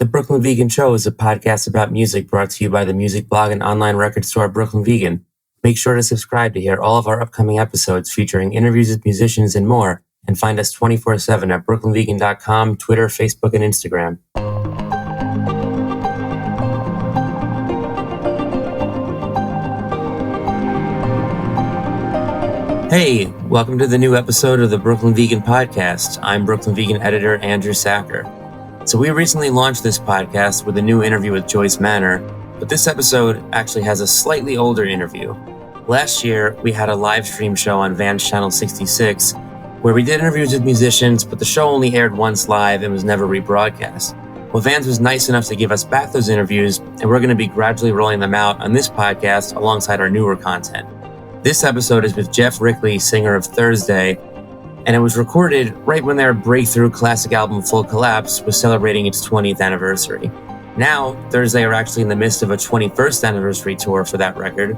The Brooklyn Vegan Show is a podcast about music brought to you by the music blog and online record store Brooklyn Vegan. Make sure to subscribe to hear all of our upcoming episodes featuring interviews with musicians and more, and find us 24/7 at brooklynvegan.com, Twitter, Facebook, and Instagram. Hey, welcome to the new episode of the Brooklyn Vegan Podcast. I'm Brooklyn Vegan editor Andrew Sacher. So we recently launched this podcast with a new interview with Joyce Manor, but this episode actually has a slightly older interview. Last year, we had a live stream show on Van's Channel 66 where we did interviews with musicians, but the show only aired once live and was never rebroadcast. Well, Vans was nice enough to give us back those interviews, and we're going to be gradually rolling them out on this podcast alongside our newer content. This episode is with Geoff Rickly, singer of Thursday, and it was recorded right when their breakthrough classic album Full Collapse was celebrating its 20th anniversary. Now, Thursday are actually in the midst of a 21st anniversary tour for that record.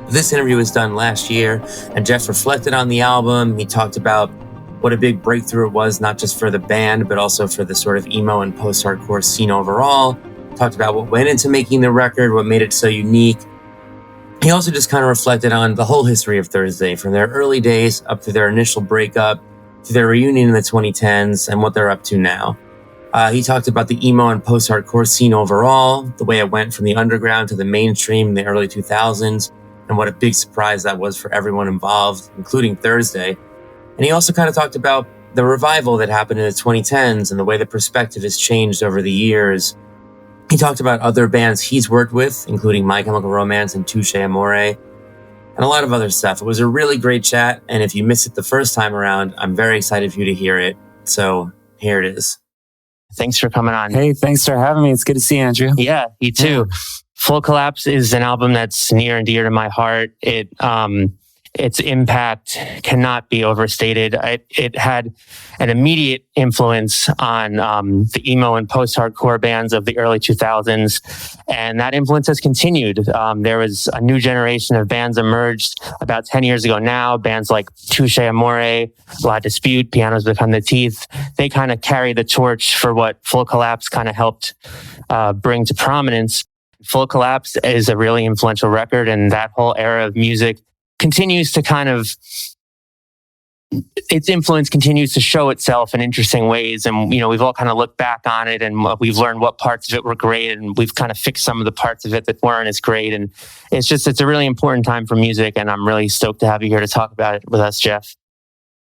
This interview was done last year, and Geoff reflected on the album. He talked about what a big breakthrough it was, not just for the band, but also for the sort of emo and post-hardcore scene overall. Talked about what went into making the record, what made it so unique. He also just kind of reflected on the whole history of Thursday, from their early days up to their initial breakup, to their reunion in the 2010s, and what they're up to now. He talked about the emo and post-hardcore scene overall, the way it went from the underground to the mainstream in the early 2000s, and what a big surprise that was for everyone involved, including Thursday. And he also kind of talked about the revival that happened in the 2010s and the way the perspective has changed over the years. He talked about other bands he's worked with, including My Chemical Romance and Touche, Amore, and a lot of other stuff. It was a really great chat, and if you missed it the first time around, I'm very excited for you to hear it. So here it is. Thanks for coming on. Hey, thanks for having me. It's good to see you, Andrew. Yeah, you too. Full Collapse is an album that's near and dear to my heart. Its impact cannot be overstated. It had an immediate influence on the emo and post-hardcore bands of the early 2000s, and that influence has continued. There was a new generation of bands emerged about 10 years ago now, bands like Touche, Amore, La Dispute, Pianos Become the Teeth. They kind of carry the torch for what Full Collapse kind of helped bring to prominence. Full Collapse is a really influential record, and that whole era of music continues to its influence continues to show itself in interesting ways. And, we've all kind of looked back on it and we've learned what parts of it were great, and we've kind of fixed some of the parts of it that weren't as great. And it's a really important time for music, and I'm really stoked to have you here to talk about it with us, Geoff.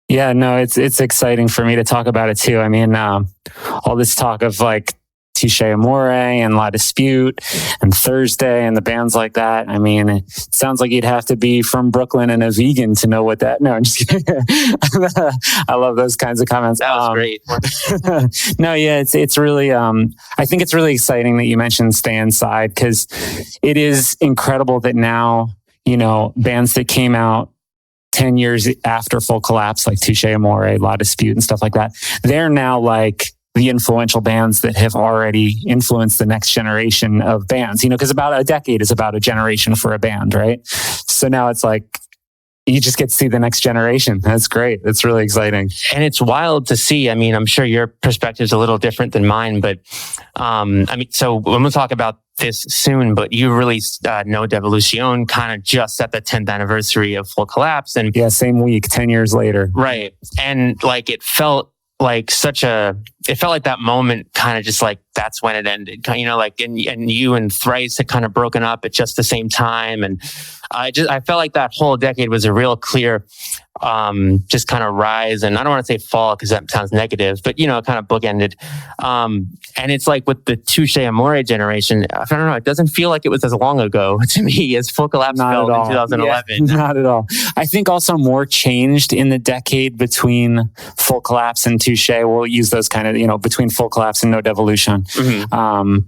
Yeah, no, it's exciting for me to talk about it too. I mean, all this talk of like Touche Amore and La Dispute and Thursday and the bands like that. I mean, it sounds like you'd have to be from Brooklyn and a vegan to know what that. No, I'm just kidding. I love those kinds of comments. That was great. No, yeah, it's really. I think it's really exciting that you mentioned Stay Inside, because it is incredible that now bands that came out 10 years after Full Collapse, like Touche Amore, La Dispute, and stuff like that, they're now like the influential bands that have already influenced the next generation of bands, because about a decade is about a generation for a band, right? So now it's like, you just get to see the next generation. That's great. That's really exciting. And it's wild to see. I mean, I'm sure your perspective is a little different than mine, but so we'll talk about this soon, but you released No Devolution kind of just at the 10th anniversary of Full Collapse. And yeah, same week, 10 years later. Right. And like, it felt like that moment kind of just like, that's when it ended, and you and Thrice had kind of broken up at just the same time. And I felt like that whole decade was a real clear, just kind of rise. And I don't want to say fall, because that sounds negative, but kind of bookended. And it's like with the Touche Amore generation, I don't know, it doesn't feel like it was as long ago to me as Full Collapse felt in 2011. Yeah, not at all. I think also more changed in the decade between Full Collapse and Touche. We'll use those kind of, between Full Collapse and No Devolution. Mm-hmm.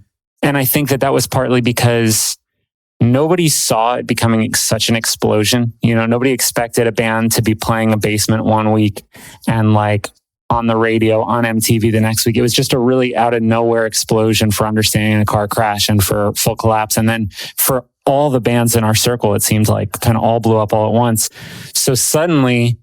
And I think that was partly because nobody saw it becoming such an explosion. Nobody expected a band to be playing a basement one week and like on the radio, on MTV the next week. It was just a really out of nowhere explosion for Understanding a Car Crash and for Full Collapse. And then for all the bands in our circle, it seemed like kind of all blew up all at once. So suddenly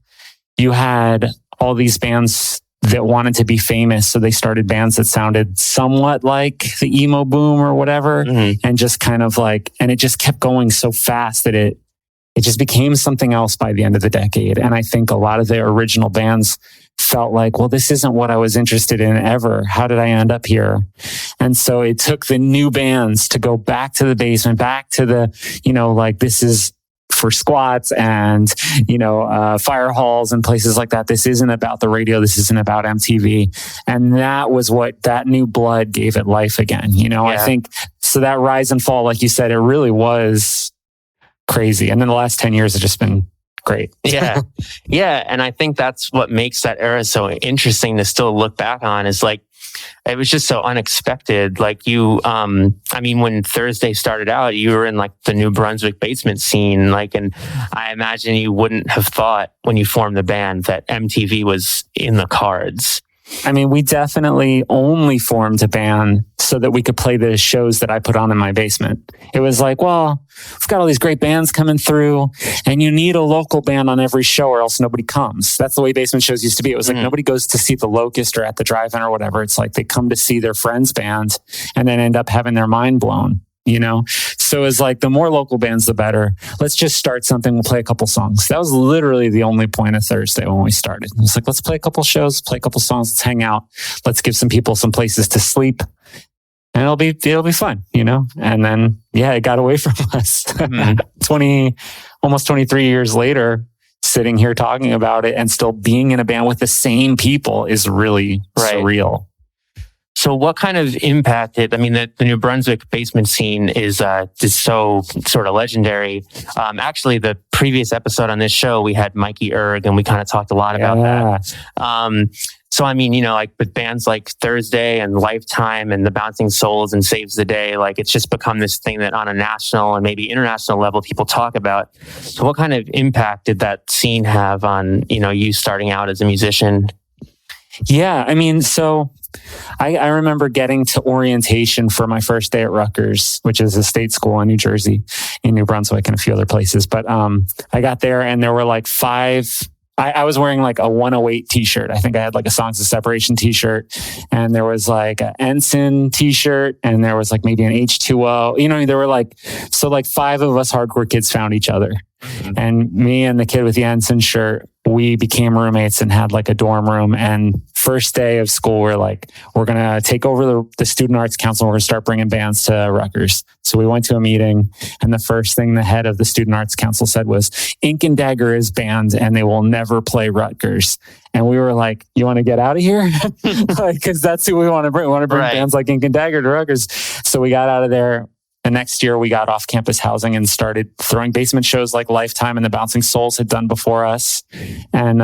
you had all these bands that wanted to be famous. So they started bands that sounded somewhat like the emo boom or whatever. And just kind of like, and it just kept going so fast that it just became something else by the end of the decade. And I think a lot of the original bands felt like, well, this isn't what I was interested in ever. How did I end up here? And so it took the new bands to go back to the basement, back to the, like this is for squats and, fire halls and places like that. This isn't about the radio. This isn't about MTV. And that was what that new blood gave it life again. I think so that rise and fall, like you said, it really was crazy. And then the last 10 years have just been great. Yeah. And I think that's what makes that era so interesting to still look back on is like, it was just so unexpected. Like when Thursday started out, you were in like the New Brunswick basement scene. Like, and I imagine you wouldn't have thought when you formed the band that MTV was in the cards. I mean, we definitely only formed a band so that we could play the shows that I put on in my basement. It was like, well, we've got all these great bands coming through and you need a local band on every show or else nobody comes. That's the way basement shows used to be. It was like nobody goes to see the Locust or at the drive-in or whatever. It's like they come to see their friend's band and then end up having their mind blown. So it's like the more local bands, the better. Let's just start something. We'll play a couple songs. That was literally the only point of Thursday when we started. It was like, let's play a couple shows, play a couple songs, let's hang out. Let's give some people some places to sleep and it'll be fun, And then, it got away from us. 23 years later, sitting here talking about it and still being in a band with the same people is really surreal. So what kind of impacted, the New Brunswick basement scene is so sort of legendary. Actually, the previous episode on this show, we had Mikey Erg and we kind of talked a lot about that. So, like with bands like Thursday and Lifetime and the Bouncing Souls and Saves the Day, like it's just become this thing that on a national and maybe international level, people talk about. So what kind of impact did that scene have on, you starting out as a musician? Yeah, so I remember getting to orientation for my first day at Rutgers, which is a state school in New Jersey, in New Brunswick and a few other places. But I got there and there were like five. I was wearing like a 108 t-shirt. I think I had like a Songs of Separation t-shirt and there was like an Ensign t-shirt and there was like maybe an H2O. There were like five of us hardcore kids found each other. And me and the kid with the Ensign shirt, we became roommates and had like a dorm room. And first day of school, we're like, we're going to take over the Student Arts Council. We're going to start bringing bands to Rutgers. So we went to a meeting and the first thing the head of the Student Arts Council said was, Ink and Dagger is banned and they will never play Rutgers. And we were like, you want to get out of here? Because that's who we want to bring. We want to bring bands like Ink and Dagger to Rutgers. So we got out of there. The next year we got off campus housing and started throwing basement shows like Lifetime and the Bouncing Souls had done before us. And,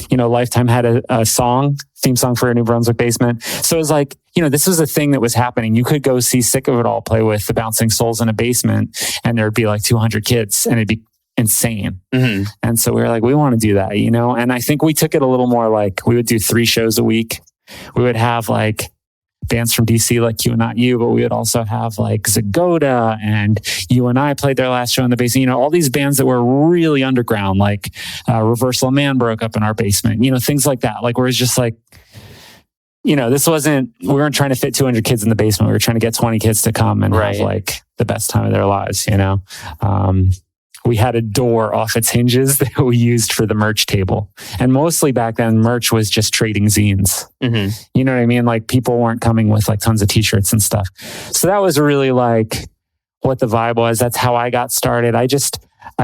Lifetime had a theme song for a New Brunswick basement. So it was like, this was a thing that was happening. You could go see Sick of It All play with the Bouncing Souls in a basement and there'd be like 200 kids and it'd be insane. And so we were like, we want to do that, and I think we took it a little more like we would do 3 shows a week. We would have like bands from DC like You and Not You, but we would also have like Zagoda and You and I played their last show in the basement. All these bands that were really underground, like Reversal Man broke up in our basement, things like that. Like where it's just like, this wasn't, we weren't trying to fit 200 kids in the basement. We were trying to get 20 kids to come and have like the best time of their lives, We had a door off its hinges that we used for the merch table. And mostly back then, merch was just trading zines. You know what I mean? Like people weren't coming with like tons of t-shirts and stuff. So that was really like what the vibe was. That's how I got started. I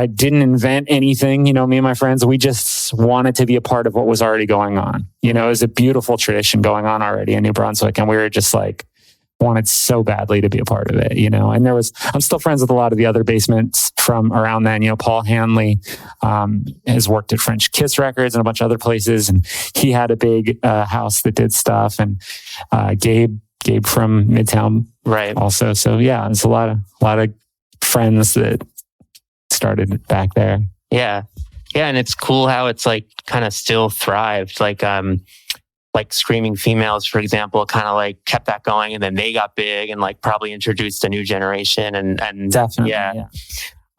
didn't invent anything. Me and my friends, we just wanted to be a part of what was already going on. It was a beautiful tradition going on already in New Brunswick. And we were just like, wanted so badly to be a part of it, and I'm still friends with a lot of the other basements from around then. Paul Hanley has worked at French Kiss Records and a bunch of other places. And he had a big house that did stuff and Gabe from Midtown. Also. So yeah, there's a lot of friends that started back there. Yeah. And it's cool how it's like kind of still thrived. Like Screaming Females, for example, kind of like kept that going and then they got big and like probably introduced a new generation and definitely,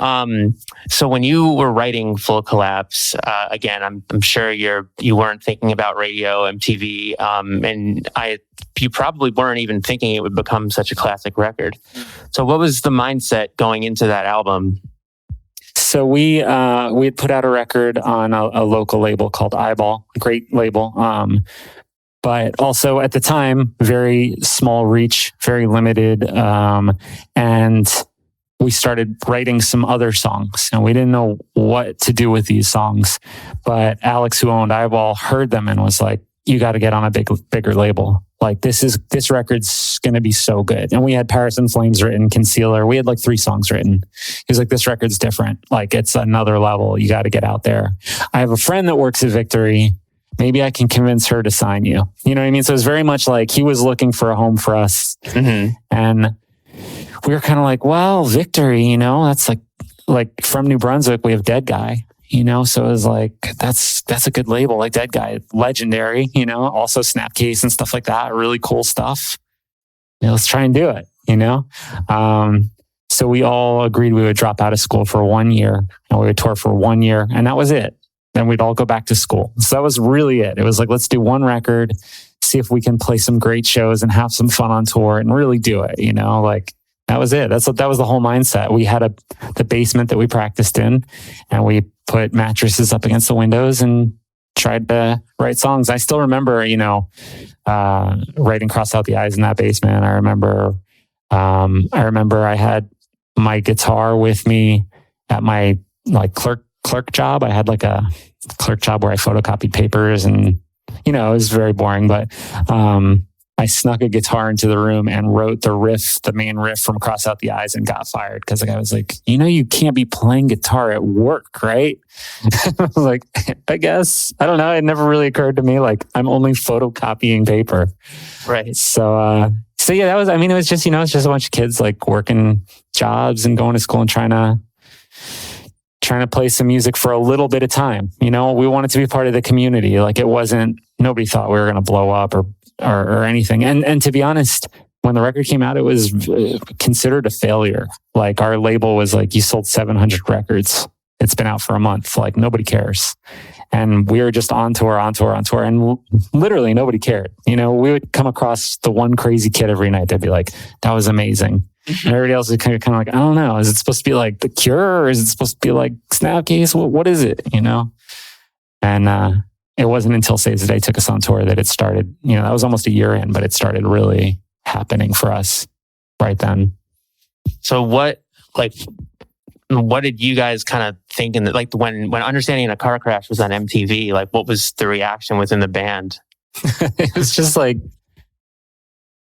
So when you were writing Full Collapse, again, I'm sure you weren't thinking about radio, MTV, and you probably weren't even thinking it would become such a classic record. So what was the mindset going into that album? So we had put out a record on a local label called Eyeball, a great label. But also at the time, very small reach, very limited. And we started writing some other songs, and we didn't know what to do with these songs. But Alex, who owned Eyeball, heard them and was like, you got to get on a bigger label. Like this record's going to be so good. And we had Paris in Flames written, Concealer. We had like 3 songs written. He was like, this record's different. Like it's another level. You got to get out there. I have a friend that works at Victory. Maybe I can convince her to sign you. You know what I mean? So it's very much like he was looking for a home for us. Mm-hmm. And we were kind of like, well, Victory, that's like from New Brunswick, we have Dead Guy, so it was like, that's a good label, like Dead Guy, legendary, also Snapcase and stuff like that, really cool stuff. Let's try and do it, So we all agreed we would drop out of school for 1 year, and we would tour for 1 year, and that was it. Then we'd all go back to school. So that was really it. It was like, let's do one record, see if we can play some great shows and have some fun on tour and really do it, like that was it. That was the whole mindset. We had the basement that we practiced in, and we put mattresses up against the windows and tried to write songs. I still remember, writing Cross Out the Eyes in that basement. I remember I had my guitar with me at my clerk job. I had like a clerk job where I photocopied papers, and it was very boring, but I snuck a guitar into the room and wrote the main riff from Cross Out the Eyes, and got fired because the guy was like, you can't be playing guitar at work, right? I was like, I guess. I don't know. It never really occurred to me. Like, I'm only photocopying paper. Right. So yeah, it was just, it's just a bunch of kids like working jobs and going to school and trying to play some music for a little bit of time. We wanted to be part of the community. Like nobody thought we were going to blow up or anything. And to be honest, when the record came out, it was considered a failure. Like our label was like, you sold 700 records. It's been out for a month. Like nobody cares. And we were just on tour. And literally nobody cared. We would come across the one crazy kid every night. They'd be like, that was amazing. And everybody else is kind of like, I don't know. Is it supposed to be like The Cure, or is it supposed to be like Snapcase? What is it? And it wasn't until Saves the Day took us on tour that it started. That was almost a year in, but it started really happening for us right then. So what did you guys kind of think in like when Understanding in a Car Crash was on MTV? Like, what was the reaction within the band? It was just like,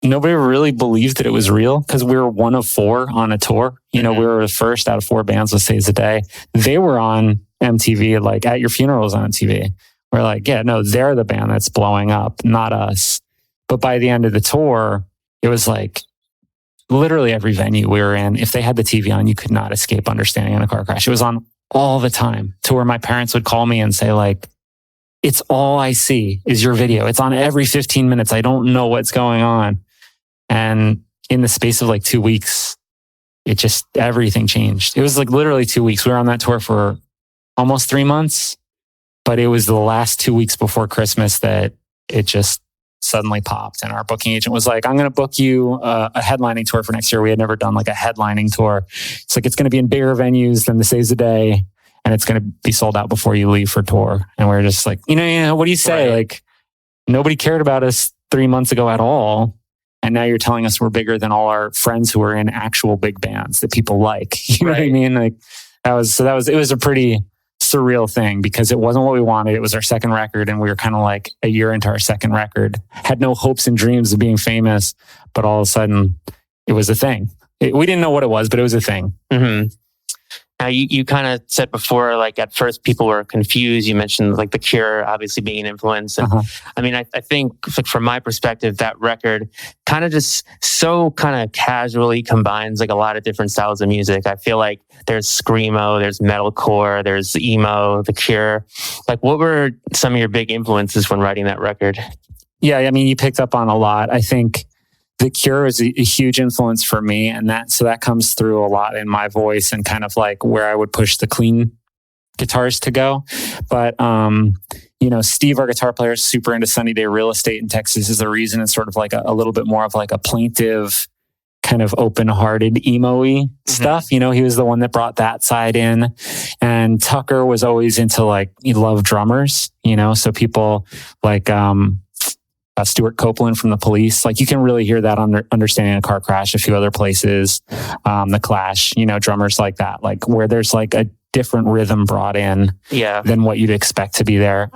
nobody really believed that it was real because we were one of 4 on a tour. We were the first out of 4 bands with Saves the Day. They were on MTV, like At Your Funerals on MTV. We're like, yeah, no, they're the band that's blowing up, not us. But by the end of the tour, it was like literally every venue we were in, if they had the TV on, you could not escape Understanding in a Car Crash. It was on all the time, to where my parents would call me and say like, it's all I see is your video. It's on every 15 minutes. I don't know what's going on. And in the space of like 2 weeks, everything changed. It was like literally 2 weeks. We were on that tour for almost 3 months, but it was the last 2 weeks before Christmas that it just suddenly popped. And our booking agent was like, I'm going to book you a headlining tour for next year. We had never done like a headlining tour. It's like, it's going to be in bigger venues than the Saves the Day, and it's going to be sold out before you leave for tour. And we're just like, what do you say? Right. Like, nobody cared about us 3 months ago at all. And now you're telling us we're bigger than all our friends who are in actual big bands that people like. You know what I mean? Like it was a pretty surreal thing because it wasn't what we wanted. It was our second record, and we were kind of like a year into our second record, had no hopes and dreams of being famous, but all of a sudden it was a thing. We didn't know what it was, but it was a thing. Mm-hmm. Now, you kind of said before, like at first people were confused. You mentioned like The Cure obviously being an influence. And I mean, I think like, from my perspective, that record kind of just so kind of casually combines like a lot of different styles of music. I feel like there's screamo, there's metalcore, there's emo, The Cure. Like, what were some of your big influences when writing that record? Yeah, I mean, you picked up on a lot. I think The Cure is a huge influence for me, and that comes through a lot in my voice and kind of like where I would push the clean guitars to go. But Steve, our guitar player, is super into Sunny Day Real Estate in Texas. Is the reason it's sort of like a little bit more of like a plaintive, kind of open-hearted emo-y stuff. He was the one that brought that side in. And Tucker was always into like, he loved drummers, so people like Stuart Copeland from The Police. Like you can really hear that on Understanding a Car Crash, a few other places, The Clash, drummers like that, like where there's like a different rhythm brought in than what you'd expect to be there.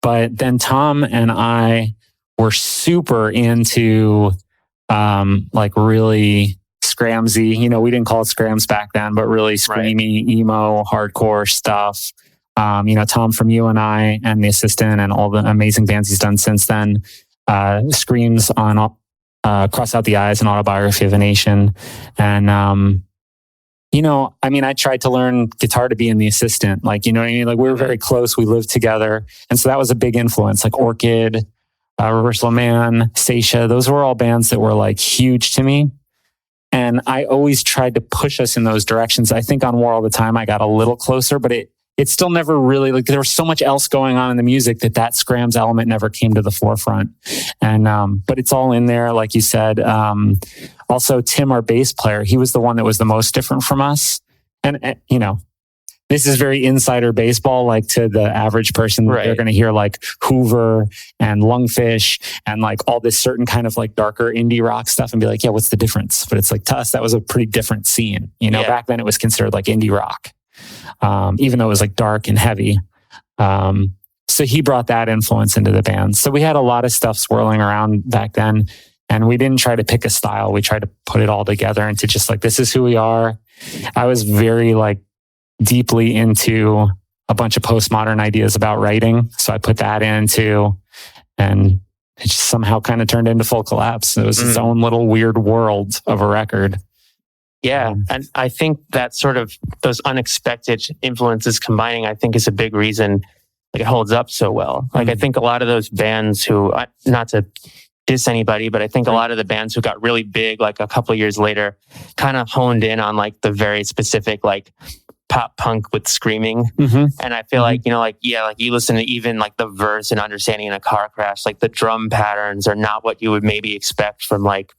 But then Tom and I were super into like really scramsy, we didn't call it scrams back then, but really screamy, emo, hardcore stuff. Tom from You and I and The Assistant and all the amazing bands he's done since then. Screams on Cross Out the Eyes and Autobiography of a Nation. And, I tried to learn guitar to be in The Assistant. Like, you know what I mean? Like we were very close. We lived together. And so that was a big influence, like Orchid, Reversal Man, Sacher. Those were all bands that were like huge to me. And I always tried to push us in those directions. I think on War All the Time, I got a little closer, but it still never really, like there was so much else going on in the music that scrams element never came to the forefront. And, but it's all in there, like you said. Also Tim, our bass player, he was the one that was the most different from us. And this is very insider baseball, like to the average person, they're going to hear like Hoover and Lungfish and like all this certain kind of like darker indie rock stuff and be like, yeah, what's the difference? But it's like to us, that was a pretty different scene. Back then it was considered like indie rock. Even though it was like dark and heavy. So he brought that influence into the band. So we had a lot of stuff swirling around back then, and we didn't try to pick a style. We tried to put it all together into just like, this is who we are. I was very like deeply into a bunch of postmodern ideas about writing. So I put that into, and it just somehow kind of turned into Full Collapse. It was its own little weird world of a record. Yeah. And I think that sort of those unexpected influences combining, I think is a big reason like it holds up so well. Like I think a lot of those bands who, not to diss anybody, but I think a lot of the bands who got really big, like a couple of years later, kind of honed in on like the very specific, like pop punk with screaming. And I feel like, like you listen to even like the verse and Understanding in a Car Crash, like the drum patterns are not what you would maybe expect from like,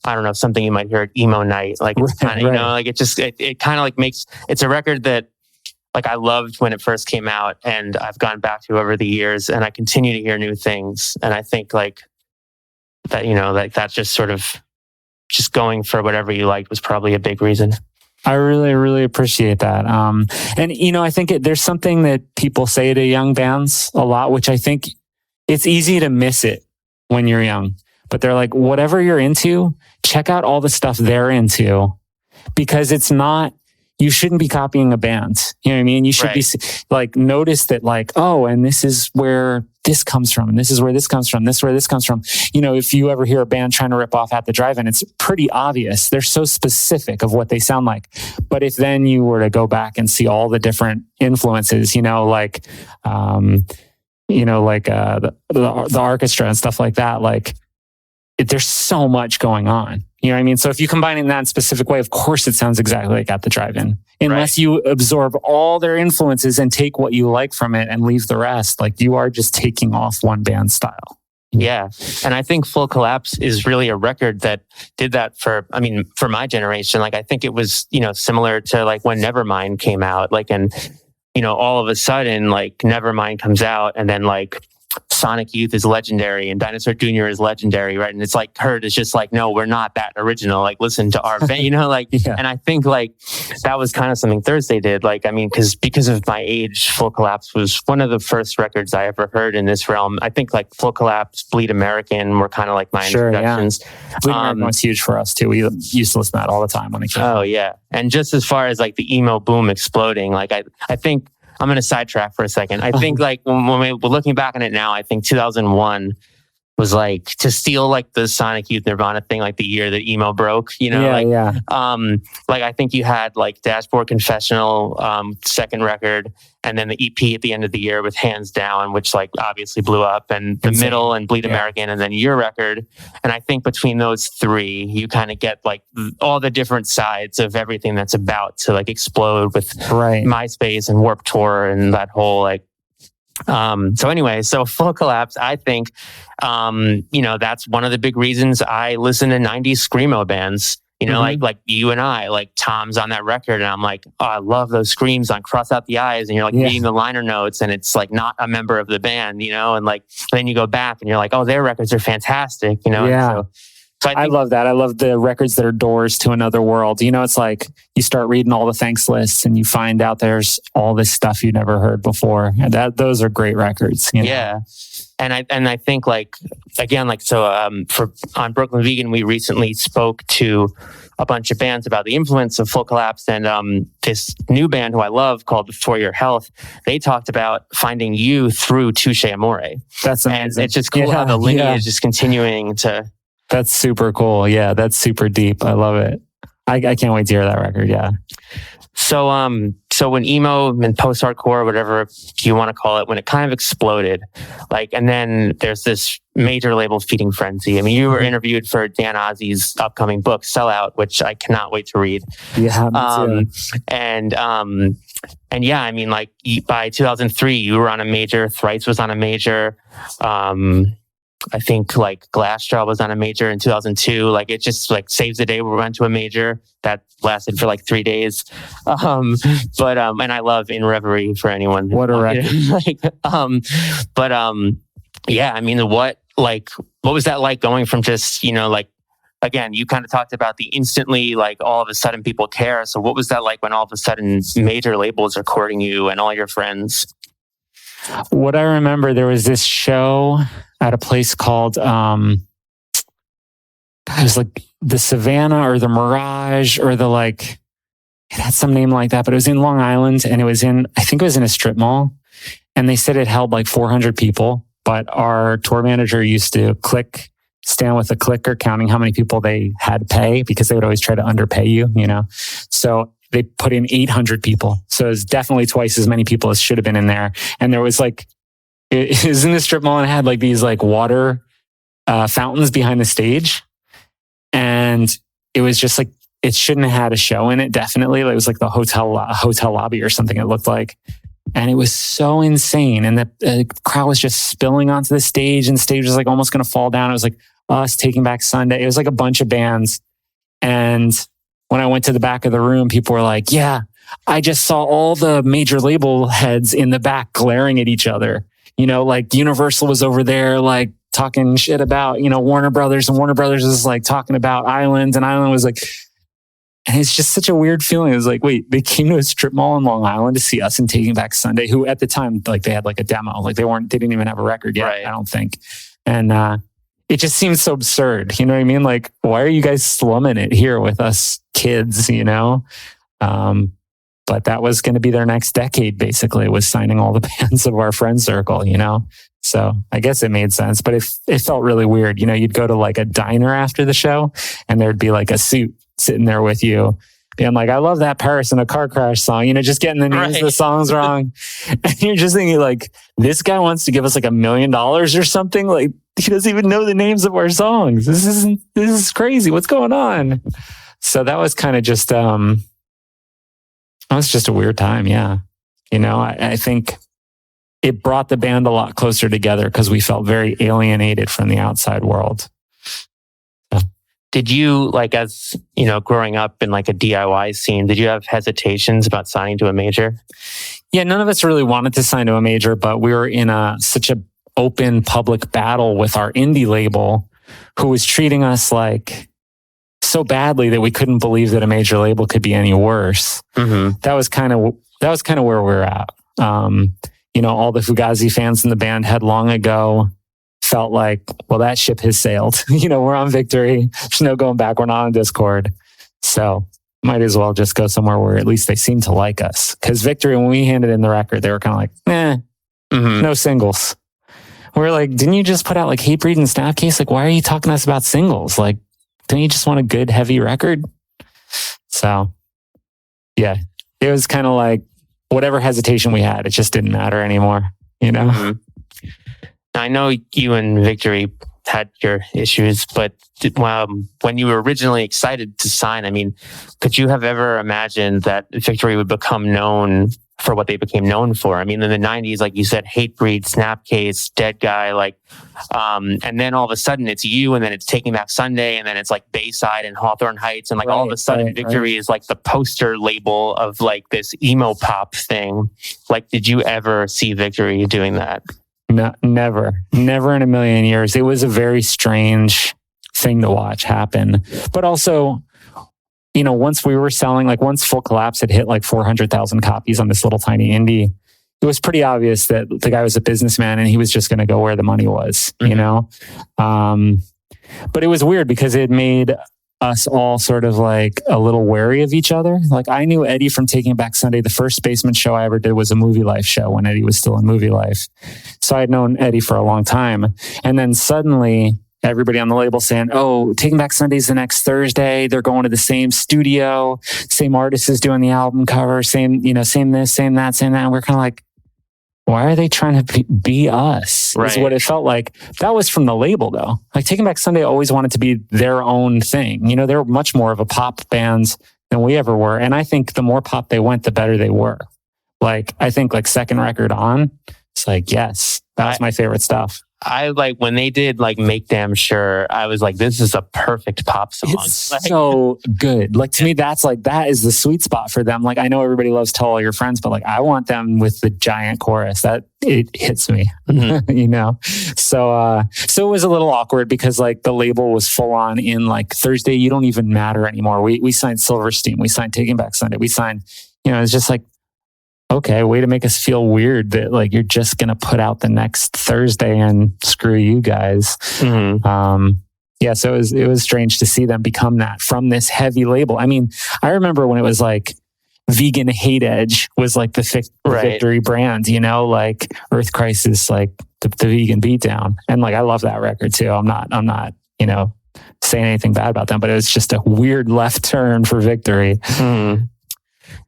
I don't know, something you might hear at emo night. Like it's kind of, like it kind of like makes, it's a record that like I loved when it first came out and I've gone back to over the years and I continue to hear new things. And I think like that, like that's just sort of just going for whatever you liked was probably a big reason. I really, really appreciate that. And I think there's something that people say to young bands a lot, which I think it's easy to miss it when you're young. But they're like, whatever you're into, check out all the stuff they're into, because it's not, you shouldn't be copying a band. You know what I mean? You should be like, notice that like, oh, and this is where this comes from. And this is where this comes from. This is where this comes from. If you ever hear a band trying to rip off At the Drive-In, it's pretty obvious. They're so specific of what they sound like. But if then you were to go back and see all the different influences, like the orchestra and stuff like that, like, there's so much going on. You know what I mean? So if you combine it in that specific way, of course it sounds exactly like At the Drive-In. Unless you absorb all their influences and take what you like from it and leave the rest, like you are just taking off one band style. Yeah. And I think Full Collapse is really a record that did that for my generation. Like I think it was, similar to like when Nevermind came out, like, and, all of a sudden like Nevermind comes out and then like Sonic Youth is legendary and Dinosaur Jr. is legendary, right? And it's like Kurt is just like, no, we're not that original. Like, listen to our band, And I think like that was kind of something Thursday did. Like, because of my age, Full Collapse was one of the first records I ever heard in this realm. I think like Full Collapse, Bleed American were kind of like my introductions. Yeah. Bleed American was huge for us too. We used to listen to that all the time when it came out. Oh yeah, and just as far as like the emo boom exploding, like I think. I'm going to sidetrack for a second. I think like when we're looking back on it now, I think 2001 was like to steal like the Sonic Youth Nirvana thing, like the year that emo broke, like I think you had like Dashboard Confessional, second record, and then the EP at the end of the year with Hands Down, which like obviously blew up, and the Middle and Bleed American, and then your record. And I think between those three, you kind of get like all the different sides of everything that's about to like explode with MySpace and Warped Tour and that whole like. So Full Collapse, I think, that's one of the big reasons I listen to 90s screamo bands, like you and I, like Tom's on that record. And I'm like, oh, I love those screams on Cross Out the Eyes. And you're like reading the liner notes and it's like not a member of the band, and like, then you go back and you're like, oh, their records are fantastic, Yeah. So I love that. I love the records that are doors to another world. It's like you start reading all the thanks lists and you find out there's all this stuff you never heard before. And those are great records. Yeah. And I think like, again, like, so on Brooklyn Vegan, we recently spoke to a bunch of bands about the influence of Full Collapse, and this new band who I love called For Your Health, they talked about finding you through Touche Amore. That's amazing. And it's just cool how the lineage is continuing to... That's super cool. Yeah, that's super deep. I love it. I can't wait to hear that record. Yeah. So when emo and post-hardcore, whatever you want to call it, when it kind of exploded, like, and then there's this major label Feeding Frenzy. I mean, you were interviewed for Dan Ozzi's upcoming book, Sellout, which I cannot wait to read. Yeah, me too. And yeah, I mean, like by 2003, you were on a major. Thrice was on a major. I think like Glassjaw was on a major in 2002. Like it just like saves the day. We went to a major that lasted for like 3 days. And I love In Reverie for anyone. What a record. Yeah, I mean, what was that like going from just, like, again, you kind of talked about the instantly, like all of a sudden people care. So what was that like when all of a sudden major labels are courting you and all your friends? What I remember, there was this show at a place called, it was like the Savannah or the Mirage or the like, it had some name like that, but it was in Long Island and I think it was in a strip mall. And they said it held like 400 people, but our tour manager used to stand with a clicker counting how many people they had to pay because they would always try to underpay you, So they put in 800 people. So it was definitely twice as many people as should have been in there. And there was like, it was in the strip mall and it had like these like water fountains behind the stage. And it was just like, it shouldn't have had a show in it. Definitely. It was like the hotel lobby or something it looked like. And it was so insane. And the crowd was just spilling onto the stage and the stage was like almost going to fall down. It was like us Taking Back Sunday. It was like a bunch of bands. And when I went to the back of the room, people were like, yeah, I just saw all the major label heads in the back glaring at each other. Like Universal was over there, like talking shit about, Warner Brothers, and Warner Brothers was like talking about Island, and Island was like, and it's just such a weird feeling. It was like, wait, they came to a strip mall in Long Island to see us and Taking Back Sunday, who at the time, like they had like a demo, like they didn't even have a record yet, right. I don't think. And, it just seems so absurd. You know what I mean? Like, why are you guys slumming it here with us kids, But that was going to be their next decade, basically, was signing all the bands of our friend circle, So I guess it made sense, but it felt really weird. You'd go to like a diner after the show and there'd be like a suit sitting there with you being like, I love that Paris in a Car Crash song, just getting the names of the songs wrong. And you're just thinking like, this guy wants to give us like $1 million or something. Like he doesn't even know the names of our songs. This is crazy. What's going on? So that was kind of just, that was just a weird time. Yeah. I think it brought the band a lot closer together because we felt very alienated from the outside world. Did you, like, as, growing up in like a DIY scene, did you have hesitations about signing to a major? Yeah, none of us really wanted to sign to a major, but we were in such a open public battle with our indie label who was treating us like so badly that we couldn't believe that a major label could be any worse. Mm-hmm. That was kind of where we were at. All the Fugazi fans in the band had long ago felt like, well, that ship has sailed. We're on Victory. There's no going back. We're not on Discord. So might as well just go somewhere where at least they seem to like us. Because Victory, when we handed in the record, they were kind of like, no singles. we're like, didn't you just put out like Hatebreed and Snapcase? Like, why are you talking to us about singles? Like, don't you just want a good heavy record? So yeah, it was kind of like whatever hesitation we had, it just didn't matter anymore, you know? Mm-hmm. I know you and Victory had your issues, but when you were originally excited to sign, I mean, could you have ever imagined that Victory would become known for what they became known for? I mean, in the 90s, like you said, Hatebreed, Snapcase, Dead Guy, like, and then all of a sudden it's you, and then it's Taking Back Sunday, and then it's like Bayside and Hawthorne Heights, and like all of a sudden Victory is like the poster label of like this emo pop thing. Like, did you ever see Victory doing that? No, never in a million years. It was a very strange thing to watch happen. But also, you know, once we were selling, like once Full Collapse had hit like 400,000 copies on this little tiny indie, it was pretty obvious that the guy was a businessman and he was just going to go where the money was, you know? But it was weird because it made us all sort of like a little wary of each other. Like I knew Eddie from Taking Back Sunday. The first Basement show I ever did was a Movie Life show when Eddie was still in Movie Life. So I had known Eddie for a long time. And then suddenly everybody on the label saying, oh, Taking Back Sunday's the next Thursday. They're going to the same studio. Same artist is doing the album cover. Same, you know, same this, same that, same that. And we're kind of like, why are they trying to be us? Right. Is what it felt like. That was from the label though. Like Taking Back Sunday always wanted to be their own thing. You know, they were much more of a pop band than we ever were. And I think the more pop they went, the better they were. Like, I think like second record on, it's like, yes, that was my favorite stuff. I like when they did like Make Damn Sure, I was like, this is a perfect pop song. It's like, so good. Like to me, that's like, that is the sweet spot for them. Like I know everybody loves Tell All Your Friends, but like I want them with the giant chorus. That it hits me, you know? So it was a little awkward because like the label was full on in like Thursday, you don't even matter anymore. We signed Silverstein, we signed Taking Back Sunday, we signed, you know, it's just like, okay, way to make us feel weird that like you're just gonna put out the next Thursday and screw you guys. Yeah, so it was strange to see them become that from this heavy label. I mean, I remember when it was like Vegan Hate Edge was like the Victory brand, you know, like Earth Crisis, like the Vegan Beatdown, and like I love that record too. I'm not, you know, saying anything bad about them, but it was just a weird left turn for Victory.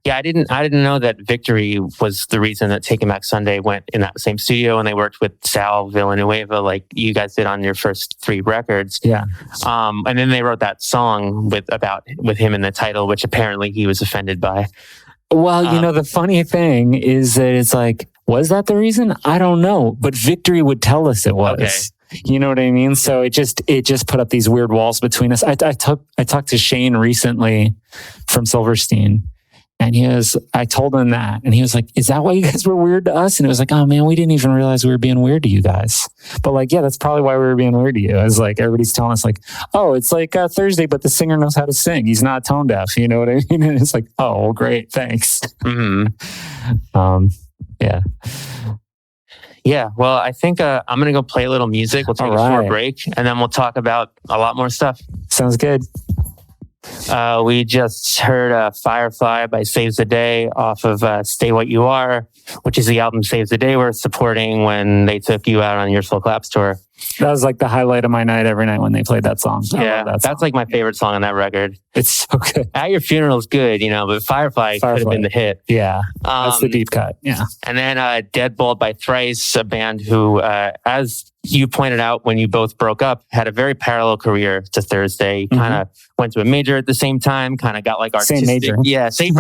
Yeah, I didn't know that Victory was the reason that Taking Back Sunday went in that same studio and they worked with Sal Villanueva like you guys did on your first 3 records. Yeah. And then they wrote that song with him in the title, which apparently he was offended by. Well, you know, the funny thing is that it's like, was that the reason? I don't know, but Victory would tell us it was. Okay. You know what I mean? So it just put up these weird walls between us. I talked to Shane recently from Silverstein. And I told him that, and he was like, is that why you guys were weird to us? And it was like, oh man, we didn't even realize we were being weird to you guys. But like, yeah, that's probably why we were being weird to you. It's like, everybody's telling us like, oh, it's like Thursday, but the singer knows how to sing. He's not tone deaf. You know what I mean? And it's like, oh, well, great. Thanks. Yeah. Yeah. Well, I think I'm going to go play a little music. We'll take a short break and then we'll talk about a lot more stuff. Sounds good. We just heard Firefly by Saves the Day off of Stay What You Are, which is the album Saves the Day we're supporting when they took you out on your Full Collapse tour. That was like the highlight of my night every night when they played that song. That's like my favorite song on that record. It's so good. At Your Funeral is good, you know, but Firefly could have been the hit. Yeah, that's the deep cut. Yeah. And then Deadbolt by Thrice, a band who, as you pointed out when you both broke up, had a very parallel career to Thursday. Kind of went to a major at the same time, kind of got like artistic. Same major. Yeah, same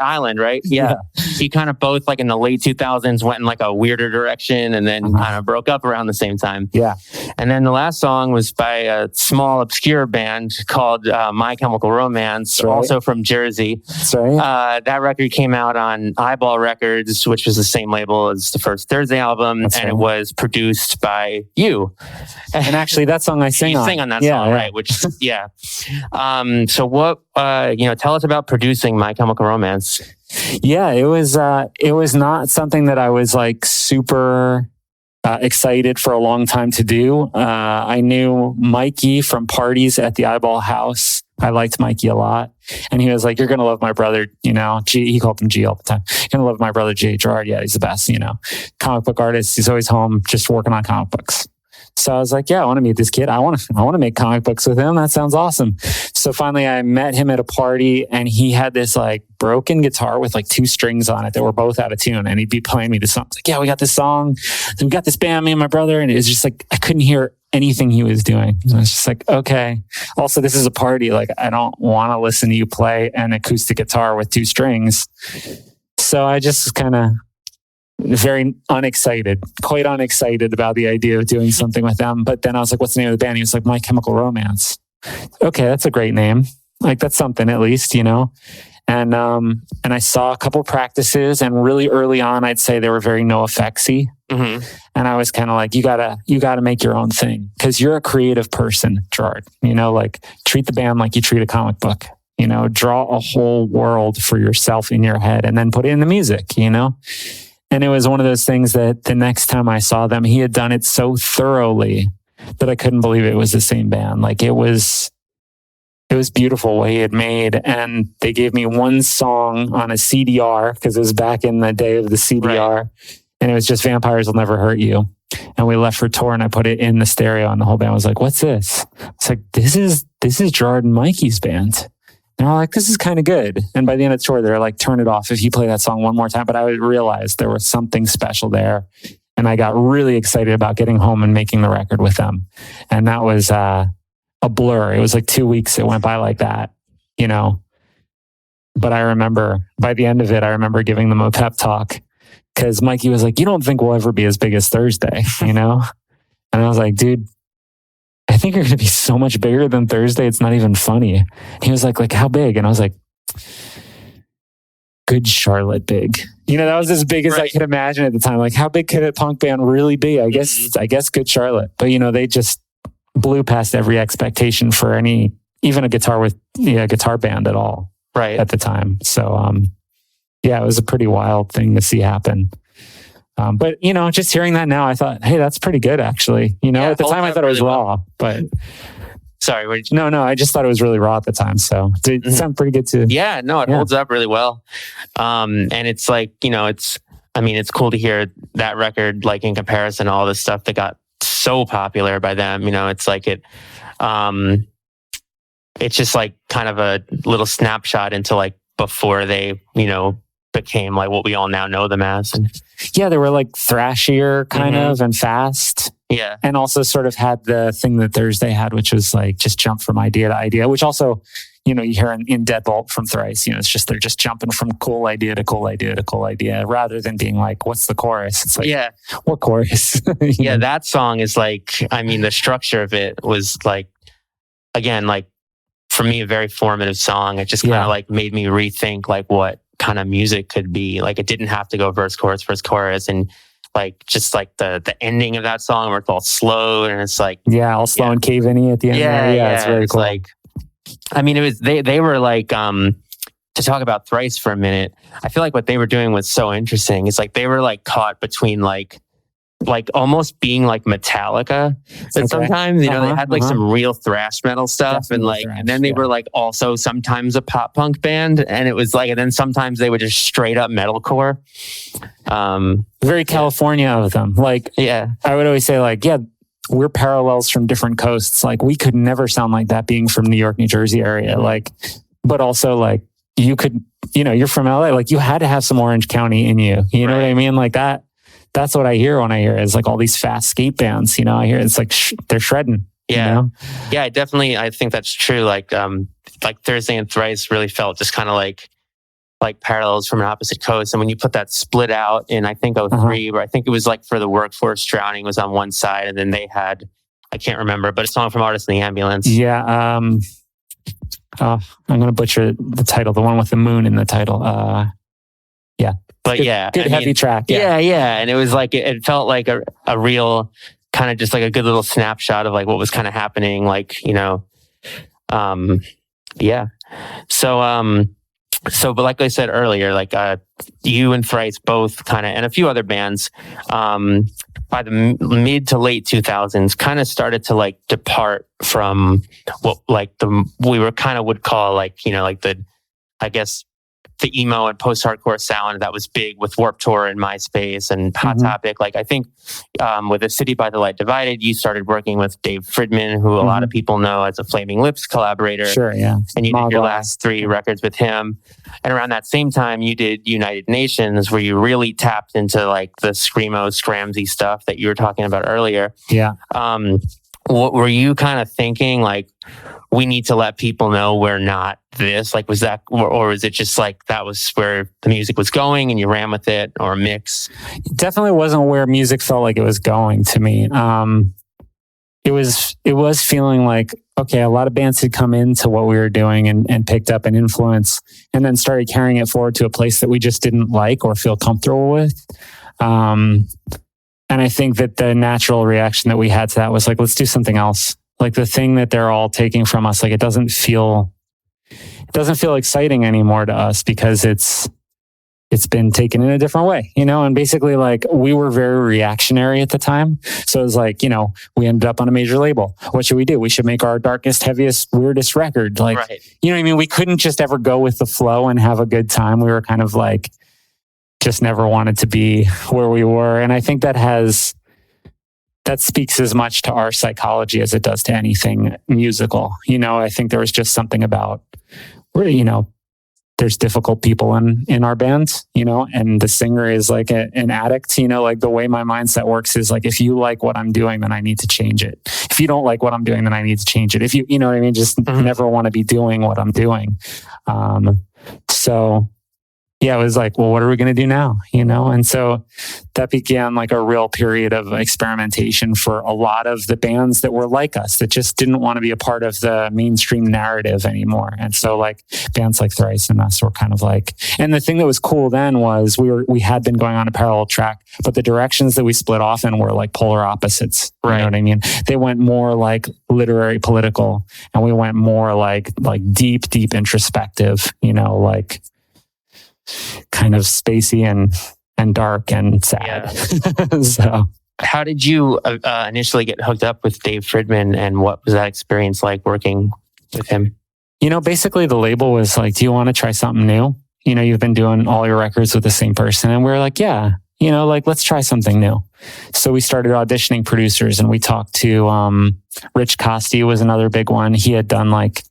island, right? Yeah. He kind of both like in the late 2000s went in like a weirder direction and then kind of broke up around the same time. Yeah. And then the last song was by a small obscure band called My Chemical Romance, also from Jersey. That's right. That record came out on Eyeball Records, which was the same label as the first Thursday album. It was produced by you. And actually that song I sing on. You sing on that song, right? Which, yeah. So what, tell us about producing My Chemical Romance. Yeah, it was not something that I was like super excited for a long time to do. I knew Mikey from parties at the Eyeball House I liked Mikey a lot. And he was like, you're going to love my brother, you know, G, he called him G all the time. You're going to love my brother, G. Gerard. Yeah, he's the best, you know, comic book artist. He's always home just working on comic books. So I was like, yeah, I want to meet this kid. I want to make comic books with him. That sounds awesome. So finally I met him at a party, and he had this like broken guitar with like 2 strings on it that were both out of tune. And he'd be playing me the song. Like, yeah, we got this song. And we got this band, me and my brother. And it was just like, I couldn't hear anything he was doing. And I was just like, okay. Also, this is a party. Like, I don't want to listen to you play an acoustic guitar with 2 strings. So I just kind of quite unexcited about the idea of doing something with them. But then I was like, what's the name of the band? He was like, My Chemical Romance. Okay, that's a great name. Like, that's something at least, you know? And I saw a couple practices, and really early on, I'd say they were very NoFX-y. Mm-hmm. And I was kind of like, you gotta make your own thing, because you're a creative person, Gerard. You know, like, treat the band like you treat a comic book. You know, draw a whole world for yourself in your head, and then put it in the music, you know? And it was one of those things that the next time I saw them, he had done it so thoroughly that I couldn't believe it was the same band. Like, it was beautiful what he had made. And they gave me one song on a CDR, because it was back in the day of the CDR. Right. And it was just Vampires Will Never Hurt You. And we left for tour, and I put it in the stereo, and the whole band was like, what's this? It's like, this is Gerard and Mikey's band. And I'm like, this is kind of good. And by the end of the tour, they're like, turn it off if you play that song one more time. But I realized there was something special there. And I got really excited about getting home and making the record with them. And that was a blur. It was like 2 weeks. It went by like that, you know. But I remember by the end of it, I remember giving them a pep talk, because Mikey was like, you don't think we'll ever be as big as Thursday, you know? And I was like, dude, I think you're going to be so much bigger than Thursday. It's not even funny. He was like, how big? And I was like, Good Charlotte big. You know, that was as big as I could imagine at the time. Like, how big could a punk band really be? I guess Good Charlotte. But, you know, they just blew past every expectation for even a guitar band at all. Right. At the time. So, yeah, it was a pretty wild thing to see happen. But, you know, just hearing that now, I thought, hey, that's pretty good, actually. You know, at the time I thought it was raw, but... Sorry. No, I just thought it was really raw at the time. So it sounded pretty good too. Yeah, no, it holds up really well. And it's like, you know, it's cool to hear that record, like, in comparison to all this stuff that got so popular by them. You know, it's like it's just like kind of a little snapshot into like before they, you know, became like what we all now know them as. And yeah, they were like thrashier kind of and fast. Yeah. And also sort of had the thing that Thursday had, which was like just jump from idea to idea, which also, you know, you hear in Deadbolt from Thrice, you know, it's just, they're just jumping from cool idea to cool idea to cool idea, rather than being like, what's the chorus? It's like, yeah, what chorus? Yeah, that song is like, I mean, the structure of it was like, again, like for me, a very formative song. It just kind of like made me rethink like what kind of music could be. Like, it didn't have to go verse, chorus. And like, just like the ending of that song where it's all slow and it's like, all slow and cave-in-y at the end. Yeah, it's very cool. Like, I mean, it was, they were like, to talk about Thrice for a minute, I feel like what they were doing was so interesting. It's like, they were like caught between like almost being like Metallica. But sometimes, you know, they had like some real thrash metal stuff. Definitely, and like, thrash, and then they were like also sometimes a pop punk band. And it was like, and then sometimes they were just straight up metalcore. Very California of them. Like, I would always say like, we're parallels from different coasts. Like, we could never sound like that being from New York, New Jersey area. Like, but also like you could, you know, you're from LA, like you had to have some Orange County in you. You know what I mean? Like that. That's what I hear when I hear it. It's like all these fast skate bands, you know, I hear it's like they're shredding. Yeah. You know? Yeah, I think that's true. Like Thursday and Thrice really felt just kind of like parallels from an opposite coast. And when you put that split out in, I think 03, where I think it was like For the Workforce, Drowning was on one side. And then they had, I can't remember, but a song from Artists in the Ambulance. Yeah. I'm going to butcher the title, the one with the moon in the title. But good heavy track. Yeah. And it was like, it felt like a real kind of just like a good little snapshot of like what was kind of happening. Like, you know, So, but like I said earlier, like you and Thrice both kind of, and a few other bands, by the mid to late 2000s, kind of started to like depart from what like we were kind of would call like, you know, like I guess the emo and post-hardcore sound that was big with Warped Tour and MySpace and Hot Topic. Like I think with A City by the Light Divided, you started working with Dave Fridman, who a lot of people know as a Flaming Lips collaborator. Sure, yeah. And you did your last 3 records with him. And around that same time, you did United Nations, where you really tapped into like the screamo, scramsy stuff that you were talking about earlier. Yeah. What were you kind of thinking? Like, we need to let people know we're not this? Like, was that, or was it just like that was where the music was going and you ran with it, or a mix? It definitely wasn't where music felt like it was going to me. It was feeling like, okay, a lot of bands had come into what we were doing and picked up an influence and then started carrying it forward to a place that we just didn't like or feel comfortable with. And I think that the natural reaction that we had to that was like, let's do something else. Like the thing that they're all taking from us, like it doesn't feel exciting anymore to us because it's been taken in a different way, you know? And basically like we were very reactionary at the time. So it was like, you know, we ended up on a major label. What should we do? We should make our darkest, heaviest, weirdest record. Like, you know what I mean? We couldn't just ever go with the flow and have a good time. We were kind of like, just never wanted to be where we were. And I think that speaks as much to our psychology as it does to anything musical. You know, I think there was just something about where, you know, there's difficult people in our band, you know, and the singer is like an addict, you know, like the way my mindset works is like, if you like what I'm doing, then I need to change it. If you don't like what I'm doing, then I need to change it. If you know what I mean? Just never want to be doing what I'm doing. So yeah, it was like, well, what are we going to do now? You know? And so that began like a real period of experimentation for a lot of the bands that were like us, that just didn't want to be a part of the mainstream narrative anymore. And so like bands like Thrice and us were kind of like, and the thing that was cool then was we had been going on a parallel track, but the directions that we split off in were like polar opposites. You know what I mean? They went more like literary, political, and we went more like deep introspective, you know, like kind of spacey and dark and sad. Yeah. So how did you initially get hooked up with Dave Fridman, and what was that experience like working with him? You know, basically the label was like, do you want to try something new? You know, you've been doing all your records with the same person. And we were like, yeah, you know, like let's try something new. So we started auditioning producers, and we talked to Rich Costi was another big one. He had done like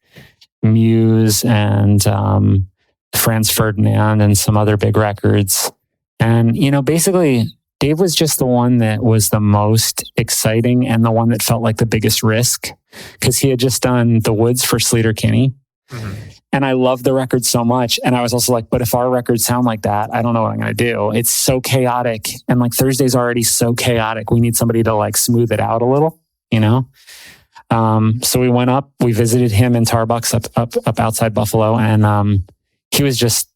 Muse and Franz Ferdinand and some other big records. And, you know, basically Dave was just the one that was the most exciting and the one that felt like the biggest risk, because he had just done The Woods for Sleater Kinney. And I loved the record so much. And I was also like, but if our records sound like that, I don't know what I'm going to do. It's so chaotic. And like Thursday's already so chaotic. We need somebody to like smooth it out a little, you know? So we went up, we visited him in Tarbucks up outside Buffalo. And, he was just,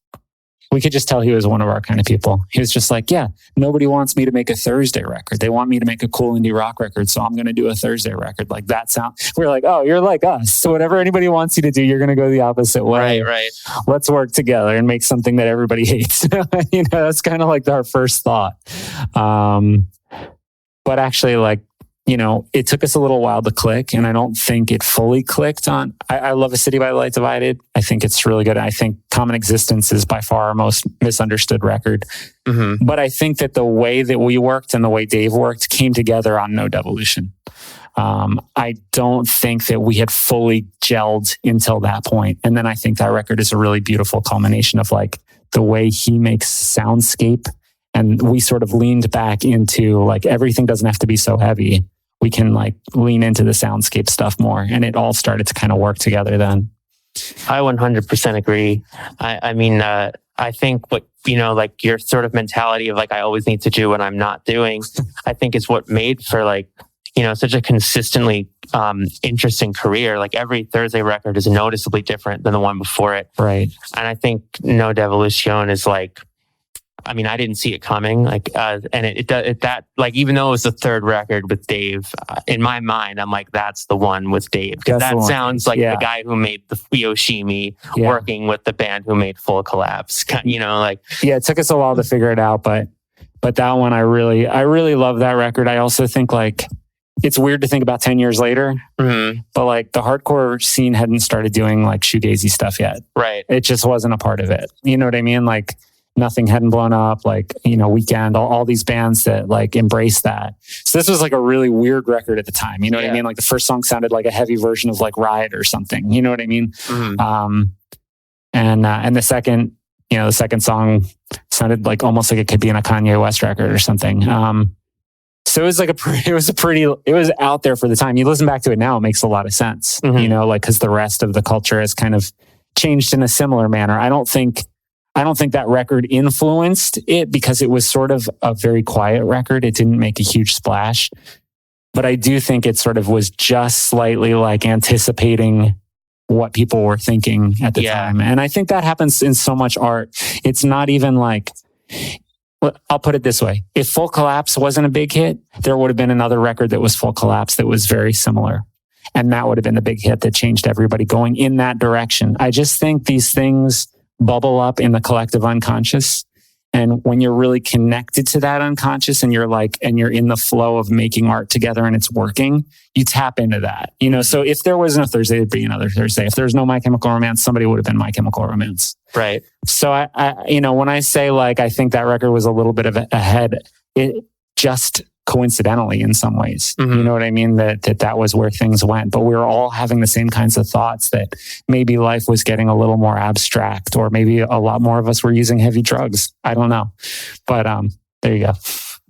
we could just tell he was one of our kind of people. He was just like, yeah, nobody wants me to make a Thursday record. They want me to make a cool indie rock record. So I'm going to do a Thursday record. Like that sound. We're like, oh, you're like us. So whatever anybody wants you to do, you're going to go the opposite way. Right. Let's work together and make something that everybody hates. You know, that's kind of like our first thought. But actually like, you know, it took us a little while to click, and I don't think it fully clicked on. I love A City by the Light Divided. I think it's really good. I think Common Existence is by far our most misunderstood record. But I think that the way that we worked and the way Dave worked came together on No Devolution. I don't think that we had fully gelled until that point. And then I think that record is a really beautiful culmination of like the way he makes soundscape. And we sort of leaned back into like, everything doesn't have to be so heavy. We can like lean into the soundscape stuff more. And it all started to kind of work together then. I 100% agree. I mean, I think what, you know, like your sort of mentality of like, I always need to do what I'm not doing, I think is what made for like, you know, such a consistently interesting career. Like every Thursday record is noticeably different than the one before it. Right. And I think No Devolution is like, I mean, I didn't see it coming. Like, and that like, even though it was the third record with Dave, in my mind, I'm like, that's the one with Dave, because that sounds like the guy who made the Yoshimi working with the band who made Full Collapse. You know, like it took us a while to figure it out, but that one, I really love that record. I also think like it's weird to think about 10 years later, but like the hardcore scene hadn't started doing like shoegazy stuff yet. Right. It just wasn't a part of it. You know what I mean? Like nothing hadn't blown up, like, you know, Weekend, all these bands that like embraced that. So this was like a really weird record at the time. You know what I mean? Like the first song sounded like a heavy version of like Riot or something. You know what I mean? And the second song sounded like almost like it could be in a Kanye West record or something. So it was like it was out there for the time. You listen back to it now, it makes a lot of sense, you know, like, cause the rest of the culture has kind of changed in a similar manner. I don't think that record influenced it because it was sort of a very quiet record. It didn't make a huge splash, but I do think it sort of was just slightly like anticipating what people were thinking at the time. And I think that happens in so much art. It's not even like, I'll put it this way. If Full Collapse wasn't a big hit, there would have been another record that was Full Collapse that was very similar. And that would have been the big hit that changed everybody going in that direction. I just think these things bubble up in the collective unconscious. And when you're really connected to that unconscious and you're in the flow of making art together and it's working, you tap into that, you know? So if there was no Thursday, there'd be another Thursday. If there's no My Chemical Romance, somebody would have been My Chemical Romance. Right. So I you know, when I say like, I think that record was a little bit of ahead, it just coincidentally in some ways, you know what I mean? That was where things went, but we were all having the same kinds of thoughts that maybe life was getting a little more abstract, or maybe a lot more of us were using heavy drugs. I don't know, but there you go.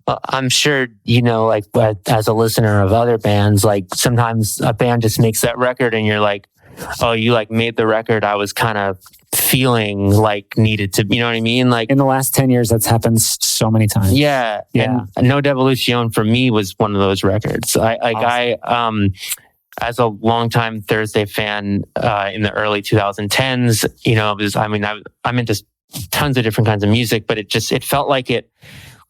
Well, I'm sure, you know, like as a listener of other bands, like sometimes a band just makes that record and you're like, oh, you like made the record I was kind of feeling like needed to, you know what I mean? Like in the last 10 years, that's happened so many times. Yeah. And No Devolution for me was one of those records. As a longtime Thursday fan, in the early 2010s, you know, I'm into tons of different kinds of music, but it felt like it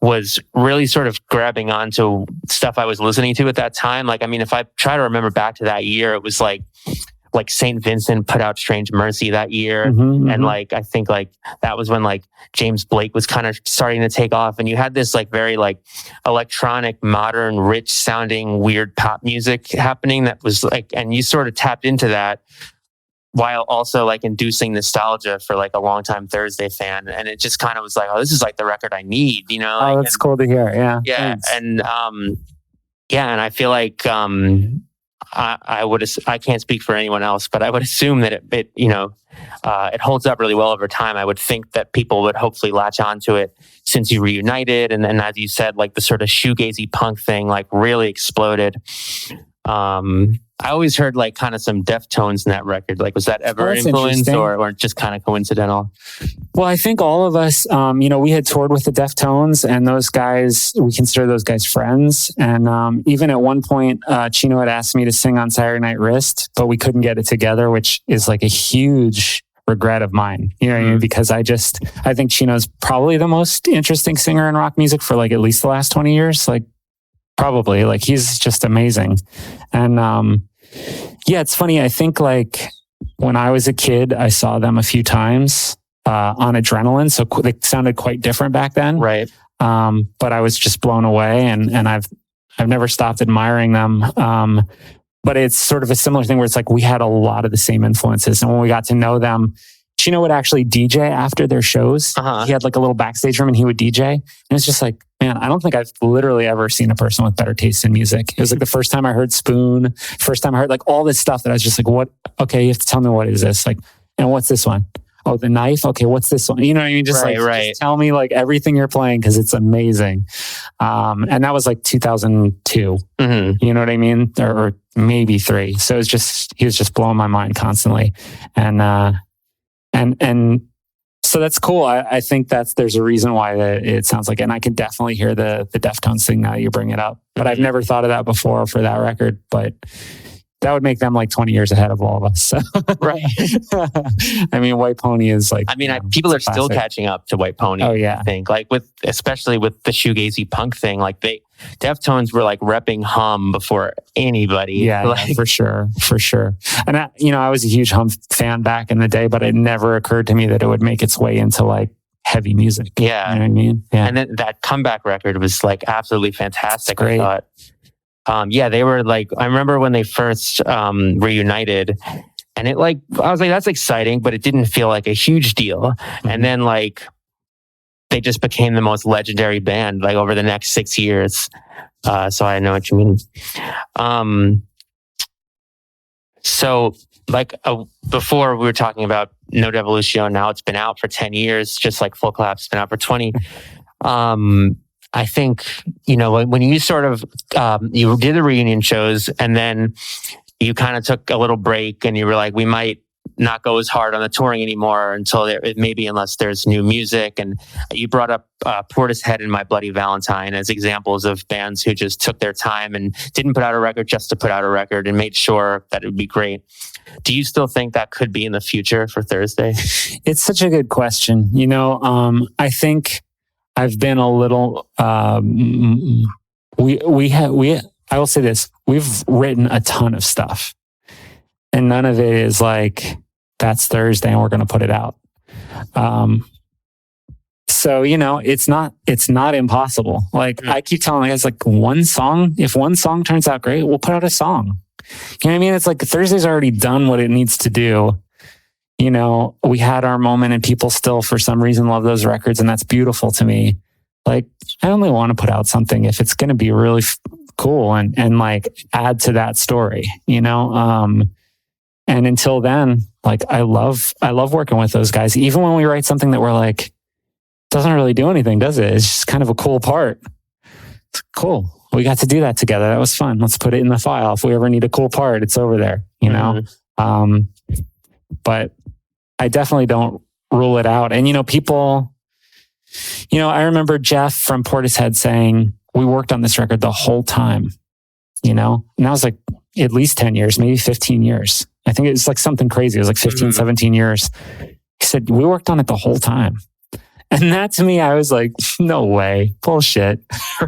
was really sort of grabbing onto stuff I was listening to at that time. Like, I mean, if I try to remember back to that year, it was like St. Vincent put out Strange Mercy that year. And like, I think like that was when like James Blake was kind of starting to take off, and you had this like very like electronic, modern, rich sounding, weird pop music happening that was like, and you sort of tapped into that while also like inducing nostalgia for like a longtime Thursday fan. And it just kind of was like, oh, this is like the record I need, you know? Oh, that's cool to hear. Yeah. Yeah. Thanks. And, and I feel like, I can't speak for anyone else, but I would assume that it holds up really well over time. I would think that people would hopefully latch onto it since you reunited. And then, as you said, like the sort of shoegazy punk thing, like really exploded. I always heard like kind of some Deftones in that record. Like, was that ever an influence or just kind of coincidental? Well, I think all of us, we had toured with the Deftones, and those guys, we consider those guys friends. And even at one point, Chino had asked me to sing on Saturday Night Wrist, but we couldn't get it together, which is like a huge regret of mine, you know what I mean? Because I think Chino's probably the most interesting singer in rock music for like at least the last 20 years. Like, probably, like, he's just amazing. And it's funny. I think like when I was a kid, I saw them a few times on Adrenaline. So they sounded quite different back then. Right. But I was just blown away, and I've never stopped admiring them. But it's sort of a similar thing where it's like we had a lot of the same influences. And when we got to know them, Chino would actually DJ after their shows. He had like a little backstage room and he would DJ. And it's just like, man, I don't think I've literally ever seen a person with better taste in music. It was like the first time I heard Spoon, first time I heard like all this stuff that I was just like, what? Okay, you have to tell me what is this? Like, and what's this one? Oh, The Knife. Okay, what's this one? You know what I mean? Just just tell me like everything you're playing because it's amazing. And that was like 2002. You know what I mean? Or maybe 3. So he was just blowing my mind constantly. And so that's cool. I think there's a reason why it sounds like, and I can definitely hear the Deftones thing now that you bring it up, but I've never thought of that before for that record. But that would make them like 20 years ahead of all of us. So. Right. I mean, White Pony is like... I mean, people are still catching up to White Pony. Oh, yeah. I think. Like, especially with the shoegazy punk thing, like Deftones were like repping Hum before anybody. Yeah, like, for sure. And I was a huge Hum fan back in the day, but it never occurred to me that it would make its way into like heavy music. Yeah. You know what I mean? Yeah. And then that comeback record was like absolutely fantastic. Great. I thought. They were like, I remember when they first reunited, and I was like, that's exciting, but it didn't feel like a huge deal. Mm-hmm. And then like, they just became the most legendary band like over the next 6 years. So I know what you mean. So like before we were talking about No Devolution, now it's been out for 10 years, just like Full Collapse has been out for 20. I think, when you sort of, you did the reunion shows and then you kind of took a little break and you were like, we might not go as hard on the touring anymore until maybe unless there's new music. And you brought up Portishead and My Bloody Valentine as examples of bands who just took their time and didn't put out a record just to put out a record and made sure that it would be great. Do you still think that could be in the future for Thursday? It's such a good question. I think I've been a little, I will say this, we've written a ton of stuff and none of it is like, that's Thursday and we're going to put it out. So, it's not impossible. Like I keep telling guys, like if one song turns out great, we'll put out a song. You know what I mean? It's like Thursday's already done what it needs to do. We had our moment and people still for some reason love those records. And that's beautiful to me. Like I only want to put out something if it's going to be really cool and like add to that story, and until then, like I love working with those guys. Even when we write something that we're like, doesn't really do anything, does it? It's just kind of a cool part. It's cool. We got to do that together. That was fun. Let's put it in the file. If we ever need a cool part, it's over there, But I definitely don't rule it out. And, people, I remember Geoff from Portishead saying, we worked on this record the whole time, and that was like at least 10 years, maybe 15 years. I think it was like something crazy. It was like 15, 17 years. He said, we worked on it the whole time. And that to me, I was like, no way, bullshit,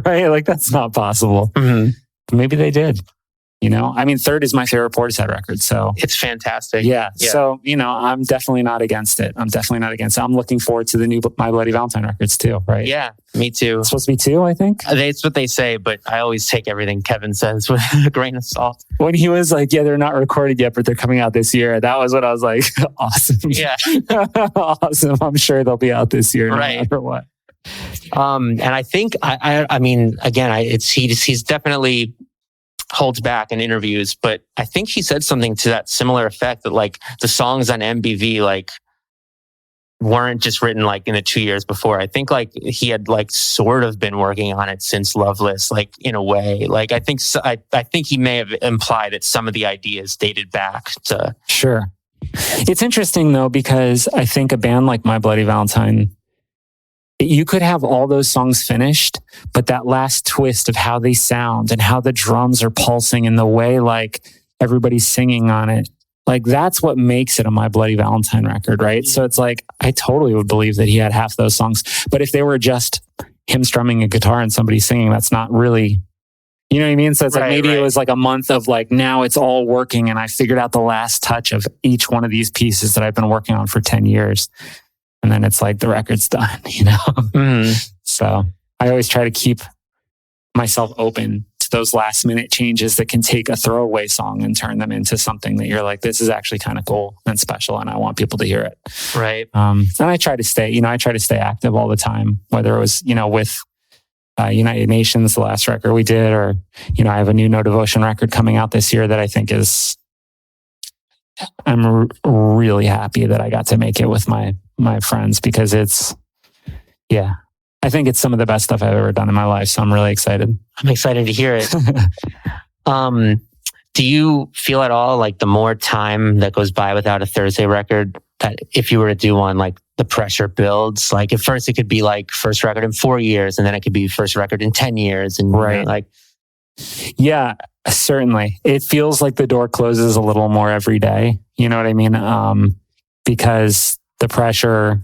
right? Like that's not possible. Mm-hmm. Maybe they did. I mean, Third is my favorite Portishead record. So it's fantastic. Yeah. So, I'm definitely not against it. I'm looking forward to the new My Bloody Valentine records too, right? Yeah, me too. It's supposed to be 2, I think. It's what they say, but I always take everything Kevin says with a grain of salt. When he was like, yeah, they're not recorded yet, but they're coming out this year. That was what I was like, awesome. Yeah. Awesome. I'm sure they'll be out this year no matter what. And I think, I mean, again, he's definitely holds back in interviews, but I think he said something to that similar effect that like the songs on MBV like weren't just written like in the 2 years before. I think like he had like sort of been working on it since Loveless, like in a way. Like I think he may have implied that some of the ideas dated back to. Sure. It's interesting though, because I think a band like My Bloody Valentine, you could have all those songs finished, but that last twist of how they sound and how the drums are pulsing and the way like everybody's singing on it, like that's what makes it a My Bloody Valentine record, right? So it's like, I totally would believe that he had half those songs, but if they were just him strumming a guitar and somebody singing, that's not really, you know what I mean? So it's like, maybe it was like a month of like, now it's all working and I figured out the last touch of each one of these pieces that I've been working on for 10 years. And then it's like the record's done, So I always try to keep myself open to those last minute changes that can take a throwaway song and turn them into something that you're like, this is actually kind of cool and special. And I want people to hear it. Right. And I try to stay, active all the time, whether it was, with United Nations, the last record we did, or, I have a new No Devotion record coming out this year that I think I'm really happy that I got to make it with my friends because I think it's some of the best stuff I've ever done in my life. So I'm really excited. I'm excited to hear it. Do you feel at all like the more time that goes by without a Thursday record, that if you were to do one, like the pressure builds? Like at first it could be like first record in 4 years, and then it could be first record in 10 years. And right. Yeah, certainly. It feels like the door closes a little more every day. You know what I mean? Because the pressure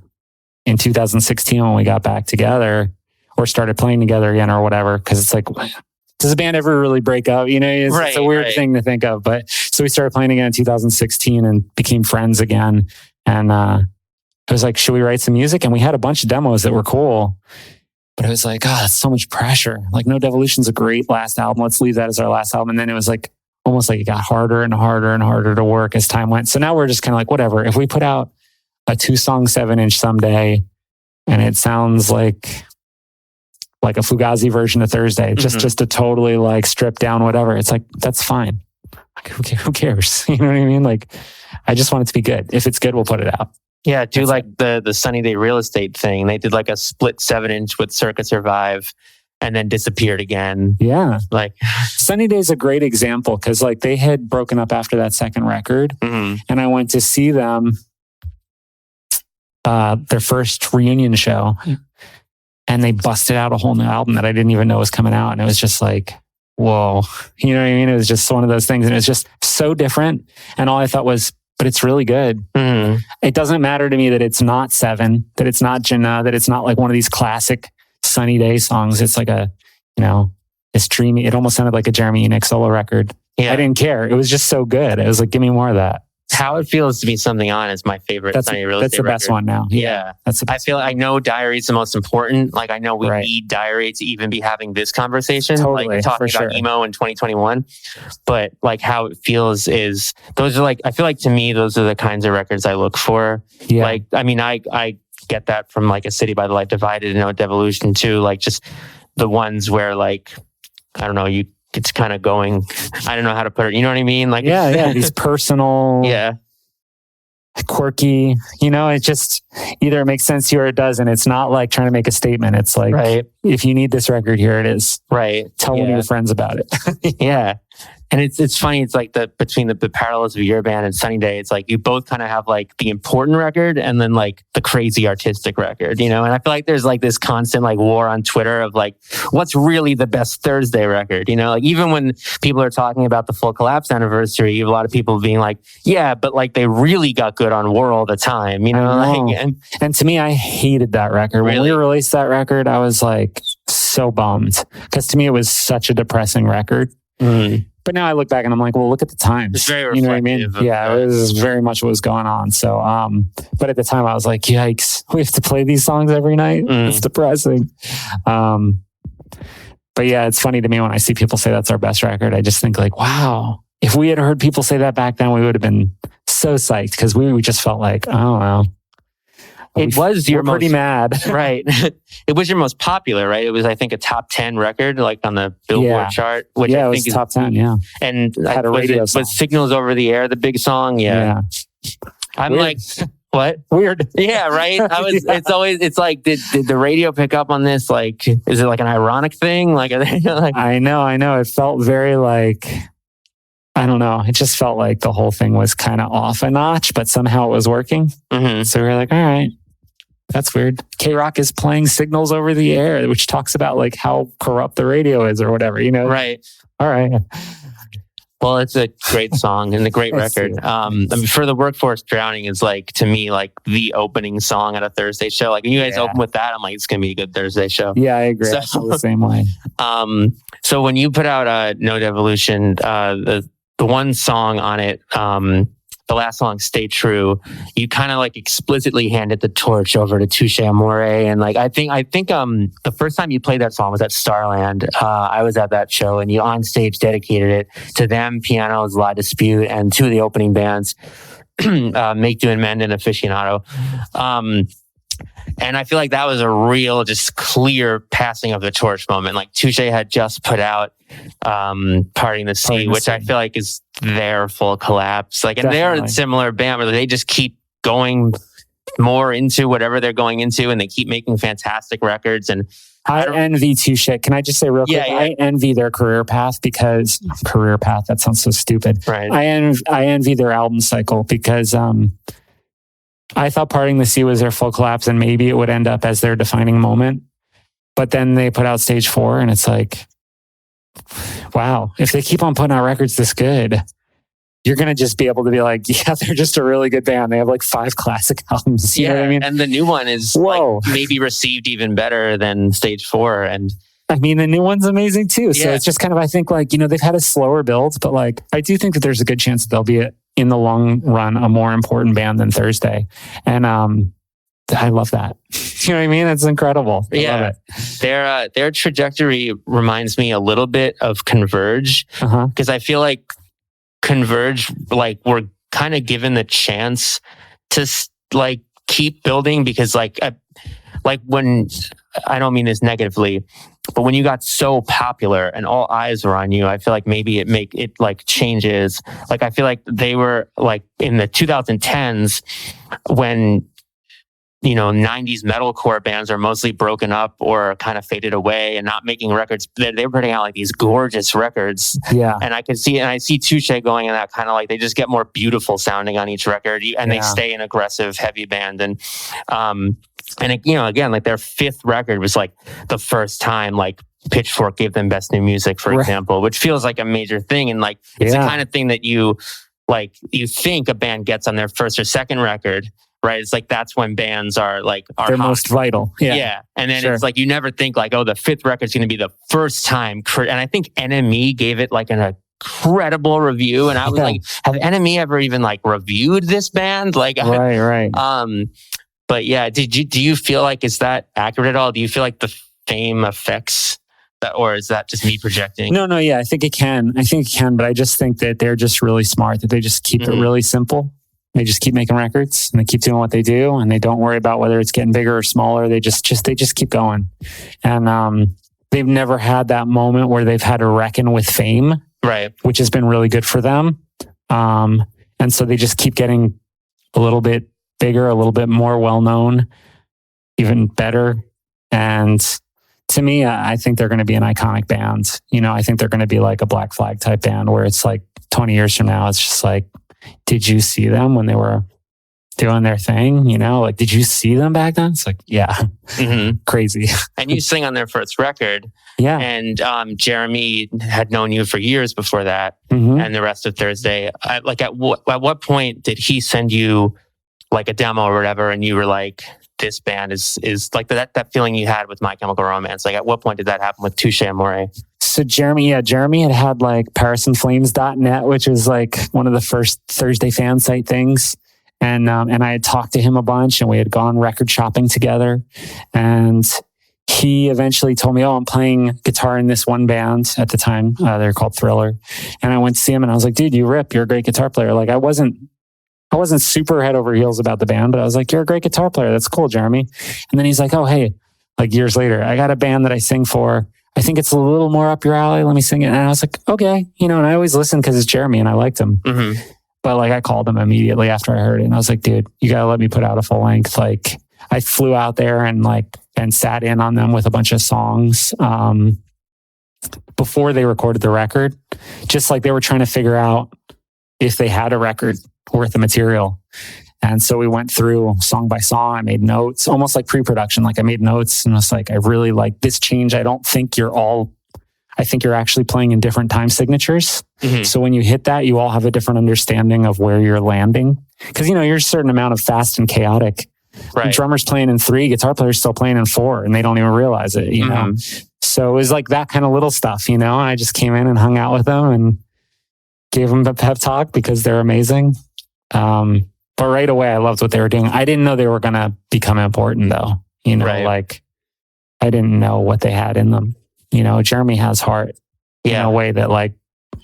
in 2016 when we got back together or started playing together again or whatever, because it's like, does a band ever really break up? You know, it's a weird thing to think of. But so we started playing again in 2016 and became friends again. And I was like, should we write some music? And we had a bunch of demos that were cool. But it was like, that's so much pressure. Like, No Devolution's a great last album. Let's leave that as our last album. And then it was like, almost like it got harder and harder and harder to work as time went. So now we're just kind of like, whatever. If we put out a 2-song 7-inch someday and it sounds like a Fugazi version of Thursday, just a totally like stripped down whatever. It's like, that's fine. Like, who cares? You know what I mean? Like, I just want it to be good. If it's good, we'll put it out. Yeah, do like the Sunny Day Real Estate thing. They did like a split 7-inch with Circa Survive and then disappeared again. Yeah. Like Sunny Day is a great example because like they had broken up after that second record. And I went to see them, their first reunion show. And they busted out a whole new album that I didn't even know was coming out. And it was just like, whoa. You know what I mean? It was just one of those things. And it was just so different. And all I thought was, but it's really good. It doesn't matter to me that it's not 7, that it's not Jinnah, that it's not like one of these classic Sunny Day songs. It's like a, you know, it's dreamy. It almost sounded like a Jeremy Unick solo record. Yeah. I didn't care. It was just so good. It was like, give me more of that. How It Feels to Be Something On is my favorite. That's the best one now. Yeah. I know Diary is the most important. Like I know we need Diary to even be having this conversation. Totally, like talking about emo in 2021. But like How It Feels is, those are like, I feel like to me, those are the kinds of records I look for. Yeah. Like, I mean, I get that from like A City by the Light Divided and No Devolution too. Like just the ones where like, I don't know, it's kind of going, I don't know how to put it. You know what I mean? Like, these personal, quirky, you know, it just either it makes sense to you or it doesn't. It's not like trying to make a statement. It's like, if you need this record, here it is. Right. Tell one of your friends about it. Yeah. And it's funny. It's like between the parallels of your band and Sunny Day, it's like you both kind of have like the important record and then like the crazy artistic record, you know? And I feel like there's like this constant like war on Twitter of like, what's really the best Thursday record? You know, like even when people are talking about the full Collapse anniversary, you have a lot of people being like, yeah, but like they really got good on War all the time, you know? Like, and to me, I hated that record. When we released that record, I was like so bummed because to me, it was such a depressing record. But now I look back and I'm like, well, look at the times. It's very you know what I mean? Yeah, it was very much what was going on. So, but at the time I was like, yikes, we have to play these songs every night. It's depressing. But yeah, it's funny to me when I see people say that's our best record. I just think like, wow, if we had heard people say that back then, we would have been so psyched because we just felt like, I don't know. It was your pretty mad. Right. It was your most popular, right? It was, I think, a top 10 record, like on the Billboard chart, which I think is top 10. Yeah. And had a radio song. Was Signals Over the Air the big song? Yeah. I'm Weird. like, what? Weird. Yeah, right. It's like, did the radio pick up on this? Like, is it like an ironic thing? Like, are they like, I know. It felt very like, I don't know. It just felt like the whole thing was kind of off a notch, but somehow it was working. So we were like, all right. That's weird. K-Rock is playing Signals Over the Air, which talks about like how corrupt the radio is or whatever, you know? Right. All right. Well, it's a great song and a great record. I mean, For the Workforce, Drowning is like, to me, like the opening song at a Thursday show. Like when you guys open with that, I'm like, it's going to be a good Thursday show. Yeah, I agree. I feel the same way. So when you put out No Devolution, the one song on it, the last song, Stay True, you kind of like explicitly handed the torch over to Touche Amore. And like, I think the first time you played that song was at Starland. I was at that show and you on stage dedicated it to them, Pianos, La Dispute, and two of the opening bands, Make Do and Mend and Aficionado. And I feel like that was a real, just clear passing of the torch moment. Like Touche had just put out Parting the Sea, which I feel like is their full Collapse. Like, and they're a similar band where they just keep going more into whatever they're going into, and they keep making fantastic records. And I envy Touche. Can I just say real quick? I envy their career path because that sounds so stupid. Right. I envy their album cycle because I thought Parting the Sea was their full Collapse and maybe it would end up as their defining moment. But then they put out Stage 4 and it's like, wow, if they keep on putting out records this good, you're going to just be able to be like, yeah, they're just a really good band. They have like 5 classic albums. You know what I mean? And the new one is like maybe received even better than Stage 4. And I mean, the new one's amazing too. So Yeah. it's just kind of, I think like, they've had a slower build, but like, I do think that there's a good chance that they'll be in the long run, a more important band than Thursday. And, I love that. You know what I mean? It's incredible. I love it. Their trajectory reminds me a little bit of Converge, because I feel like Converge, like, were kind of given the chance to like keep building, because like when, I don't mean this negatively, but when you got so popular and all eyes were on you, I feel like maybe it like changes. Like, I feel like they were like in the 2010s when, 90s metalcore bands are mostly broken up or kind of faded away and not making records. They were putting out like these gorgeous records. Yeah. And I see Touche going in that kind of like, they just get more beautiful sounding on each record, and they stay an aggressive, heavy band. And again, like their 5th record was like the first time like Pitchfork gave them Best New Music, for example, which feels like a major thing. And like, it's the kind of thing that you think a band gets on their first or second record. Right. It's like, that's when bands are they're hot. Most vital. Yeah. Yeah. And then it's like, you never think like, oh, the 5th record's going to be the first time. And I think NME gave it like an incredible review. And I was like, have NME ever even like reviewed this band? Like, right. But yeah, do you feel like, is that accurate at all? Do you feel like the fame affects that, or is that just me projecting? No. Yeah, I think it can. But I just think that they're just really smart, that they just keep it really simple. They just keep making records and they keep doing what they do, and they don't worry about whether it's getting bigger or smaller. They just keep going. And they've never had that moment where they've had to reckon with fame, right? Which has been really good for them. And so they just keep getting a little bit bigger, a little bit more well-known, even better. And to me, I think they're going to be an iconic band. I think they're going to be like a Black Flag type band where it's like 20 years from now, it's just like, did you see them when they were doing their thing? Like, did you see them back then? It's like, yeah, crazy. And you sing on their first record. Yeah. And Jeremy had known you for years before that, and the rest of Thursday. At what point did he send you like a demo or whatever, and you were like, this band is like that feeling you had with My Chemical Romance? Like, at what point did that happen with Touche Amore? So Jeremy had like ParisandFlames.net, which was like one of the first Thursday fan site things. And I had talked to him a bunch, and we had gone record shopping together. And he eventually told me, oh, I'm playing guitar in this one band at the time. They're called Thriller. And I went to see him and I was like, dude, you rip. You're a great guitar player. Like, I wasn't super head over heels about the band, but I was like, you're a great guitar player. That's cool, Jeremy. And then he's like, oh, hey, like years later, I got a band that I sing for. I think it's a little more up your alley. Let me sing it. And I was like, okay. And I always listen because it's Jeremy and I liked him. But like, I called him immediately after I heard it. And I was like, dude, you got to let me put out a full length. Like, I flew out there and sat in on them with a bunch of songs before they recorded the record. Just like they were trying to figure out if they had a record worth of material. And so we went through song by song. I made notes, almost like pre-production. Like, I made notes and I was like, I really like this change. I think you're actually playing in different time signatures. So when you hit that, you all have a different understanding of where you're landing. Because, you're a certain amount of fast and chaotic. Right. Drummers playing in 3, guitar players still playing in 4, and they don't even realize it, know? So it was like that kind of little stuff, I just came in and hung out with them and gave them the pep talk because they're amazing. But right away, I loved what they were doing. I didn't know they were going to become important, though. Like, I didn't know what they had in them. Jeremy has heart in a way that like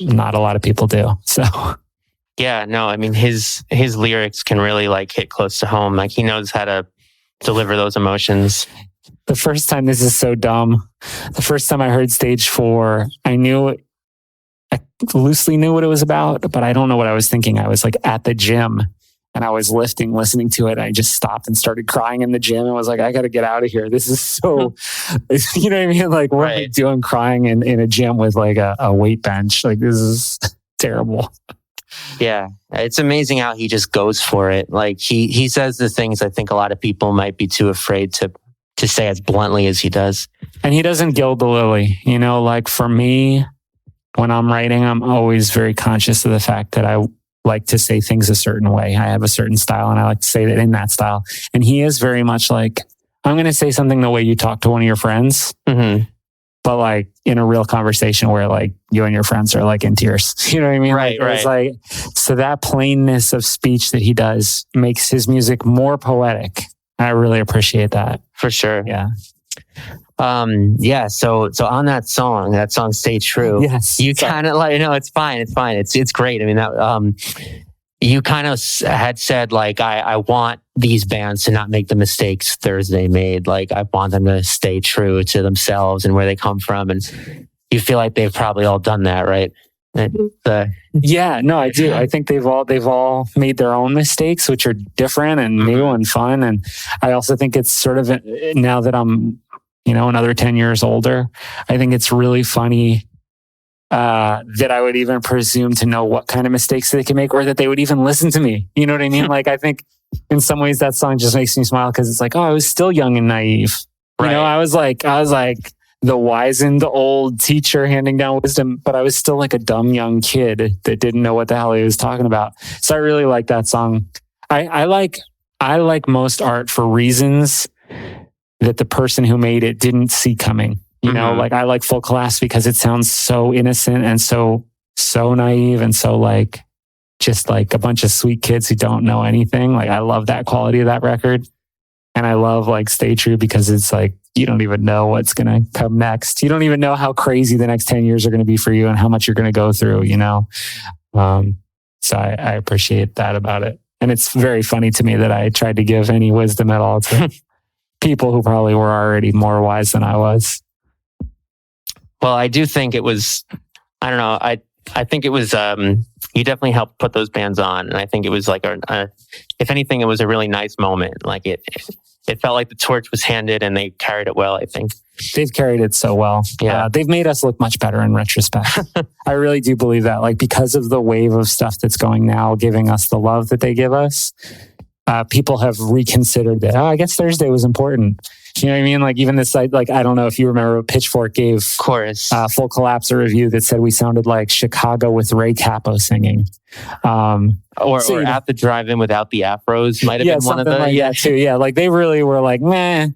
not a lot of people do. So, yeah, no, I mean, his lyrics can really like hit close to home. Like, he knows how to deliver those emotions. The first time, this is so dumb. The first time I heard Stage 4, I loosely knew what it was about, but I don't know what I was thinking. I was like at the gym and I was lifting, listening to it. I just stopped and started crying in the gym and was like, I got to get out of here. This is so, you know what I mean? Like, what am I doing crying in a gym with like a weight bench? Like, this is terrible. Yeah. It's amazing how he just goes for it. Like, he says the things I think a lot of people might be too afraid to say as bluntly as he does. And he doesn't gild the lily. Like, for me, when I'm writing, I'm always very conscious of the fact that I like to say things a certain way. I have a certain style and I like to say that in that style. And he is very much like, I'm going to say something the way you talk to one of your friends, but like in a real conversation where like you and your friends are like in tears. You know what I mean? Right, It's like, so that plainness of speech that he does makes his music more poetic. I really appreciate that. For sure. Yeah. So on that song Stay True. Yes. You kind of like, it's fine. It's great. I mean, that, you kind of had said like, I want these bands to not make the mistakes Thursday made. Like I want them to stay true to themselves and where they come from. And you feel like they've probably all done that, right? Yeah, no, I do. I think they've all made their own mistakes, which are different and new and fun. And I also think it's sort of, now that I'm, another 10 years older, I think it's really funny that I would even presume to know what kind of mistakes they can make, or that they would even listen to me. You know what I mean? Like, I think in some ways that song just makes me smile because it's like, oh, I was still young and naive. Right. I was like the wizened old teacher handing down wisdom, but I was still like a dumb young kid that didn't know what the hell he was talking about. So I really like that song. I like most art for reasons that the person who made it didn't see coming. Like I like Full Collapse because it sounds so innocent and so naive and so like just like a bunch of sweet kids who don't know anything. Like I love that quality of that record. And I love like Stay True because it's like you don't even know what's going to come next. You don't even know how crazy the next 10 years are going to be for you and how much you're going to go through, So I appreciate that about it. And it's very funny to me that I tried to give any wisdom at all to people who probably were already more wise than I was. Well, I do think it was, I don't know. I think it was, you definitely helped put those bands on. And I think it was like, if anything, it was a really nice moment. Like it felt like the torch was handed and they carried it well, I think. They've carried it so well. Yeah. They've made us look much better in retrospect. I really do believe that. Like because of the wave of stuff that's going now, giving us the love that they give us, people have reconsidered that. Oh, I guess Thursday was important. You know what I mean? Like even this, like, I don't know if you remember, Pitchfork gave of course. Full Collapse a review that said we sounded like Chicago with Ray Capo singing. Or at the drive-in without the afros might have been one of the... Like that too. Yeah, like they really were like, meh.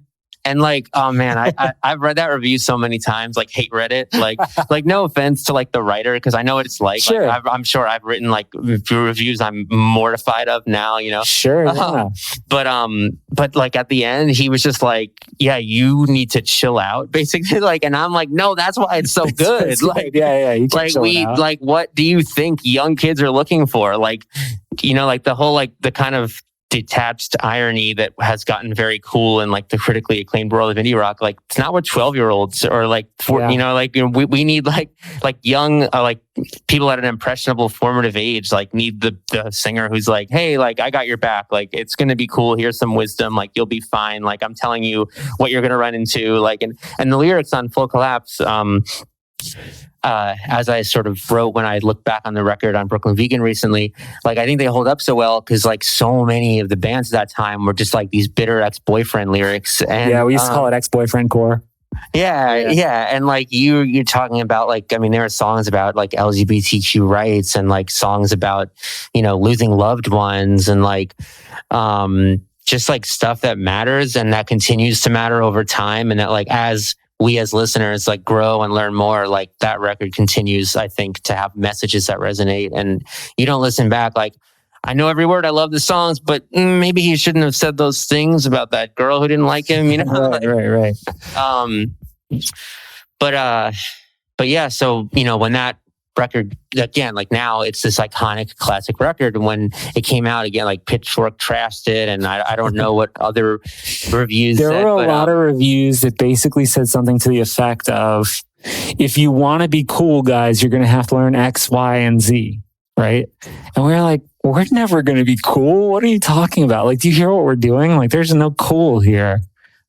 And like, oh man, I've read that review so many times, like hate read it. Like no offense to like the writer, because I know what it's like. Sure. Like, I'm sure I've written like reviews I'm mortified of now, Sure. Yeah. But like at the end, he was just like, yeah, you need to chill out, basically. Like, and I'm like, no, that's why it's so good. Like, yeah. You like like, what do you think young kids are looking for? Like, like the whole, like the kind of detached irony that has gotten very cool in like the critically acclaimed world of indie rock. Like it's not what 12-year-olds or like, we need like young, like people at an impressionable formative age, like need the singer who's like, hey, like I got your back. Like it's going to be cool. Here's some wisdom. Like you'll be fine. Like I'm telling you what you're going to run into. Like, and the lyrics on Full Collapse, as I sort of wrote when I looked back on the record on Brooklyn Vegan recently, like I think they hold up so well because like so many of the bands at that time were just like these bitter ex-boyfriend lyrics. And yeah, we used to call it ex-boyfriend core. Yeah. And like you're talking about like, I mean, there are songs about like LGBTQ rights and like songs about, losing loved ones and like, just like stuff that matters and that continues to matter over time. And that like, as we as listeners like grow and learn more, like that record continues, I think, to have messages that resonate. And you don't listen back like, I know every word, I love the songs, but maybe he shouldn't have said those things about that girl who didn't like him, Right. But yeah, so, when that record, again, like now it's this iconic classic record. When it came out again, like Pitchfork trashed it, and I don't know what other reviews there said, were a lot of reviews that basically said something to the effect of, if you want to be cool, guys, you're going to have to learn X, Y, and Z, right? And we were like, we're never going to be cool. What are you talking about? Like, do you hear what we're doing? Like, there's no cool here.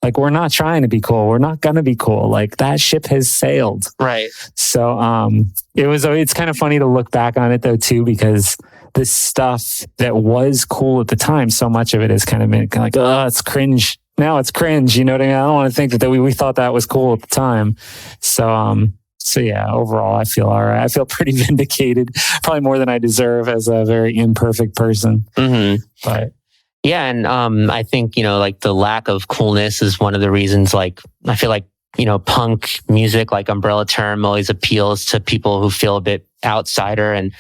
Like, we're not trying to be cool. We're not going to be cool. Like, that ship has sailed. Right. So, it's kind of funny to look back on it though, too, because this stuff that was cool at the time, so much of it has kind of been like, oh, it's cringe. Now it's cringe. You know what I mean? I don't want to think that we thought that was cool at the time. So So yeah, overall, I feel all right. I feel pretty vindicated, probably more than I deserve as a very imperfect person. But yeah, and I think, like the lack of coolness is one of the reasons, like, I feel like, punk music, like umbrella term, always appeals to people who feel a bit outsider. And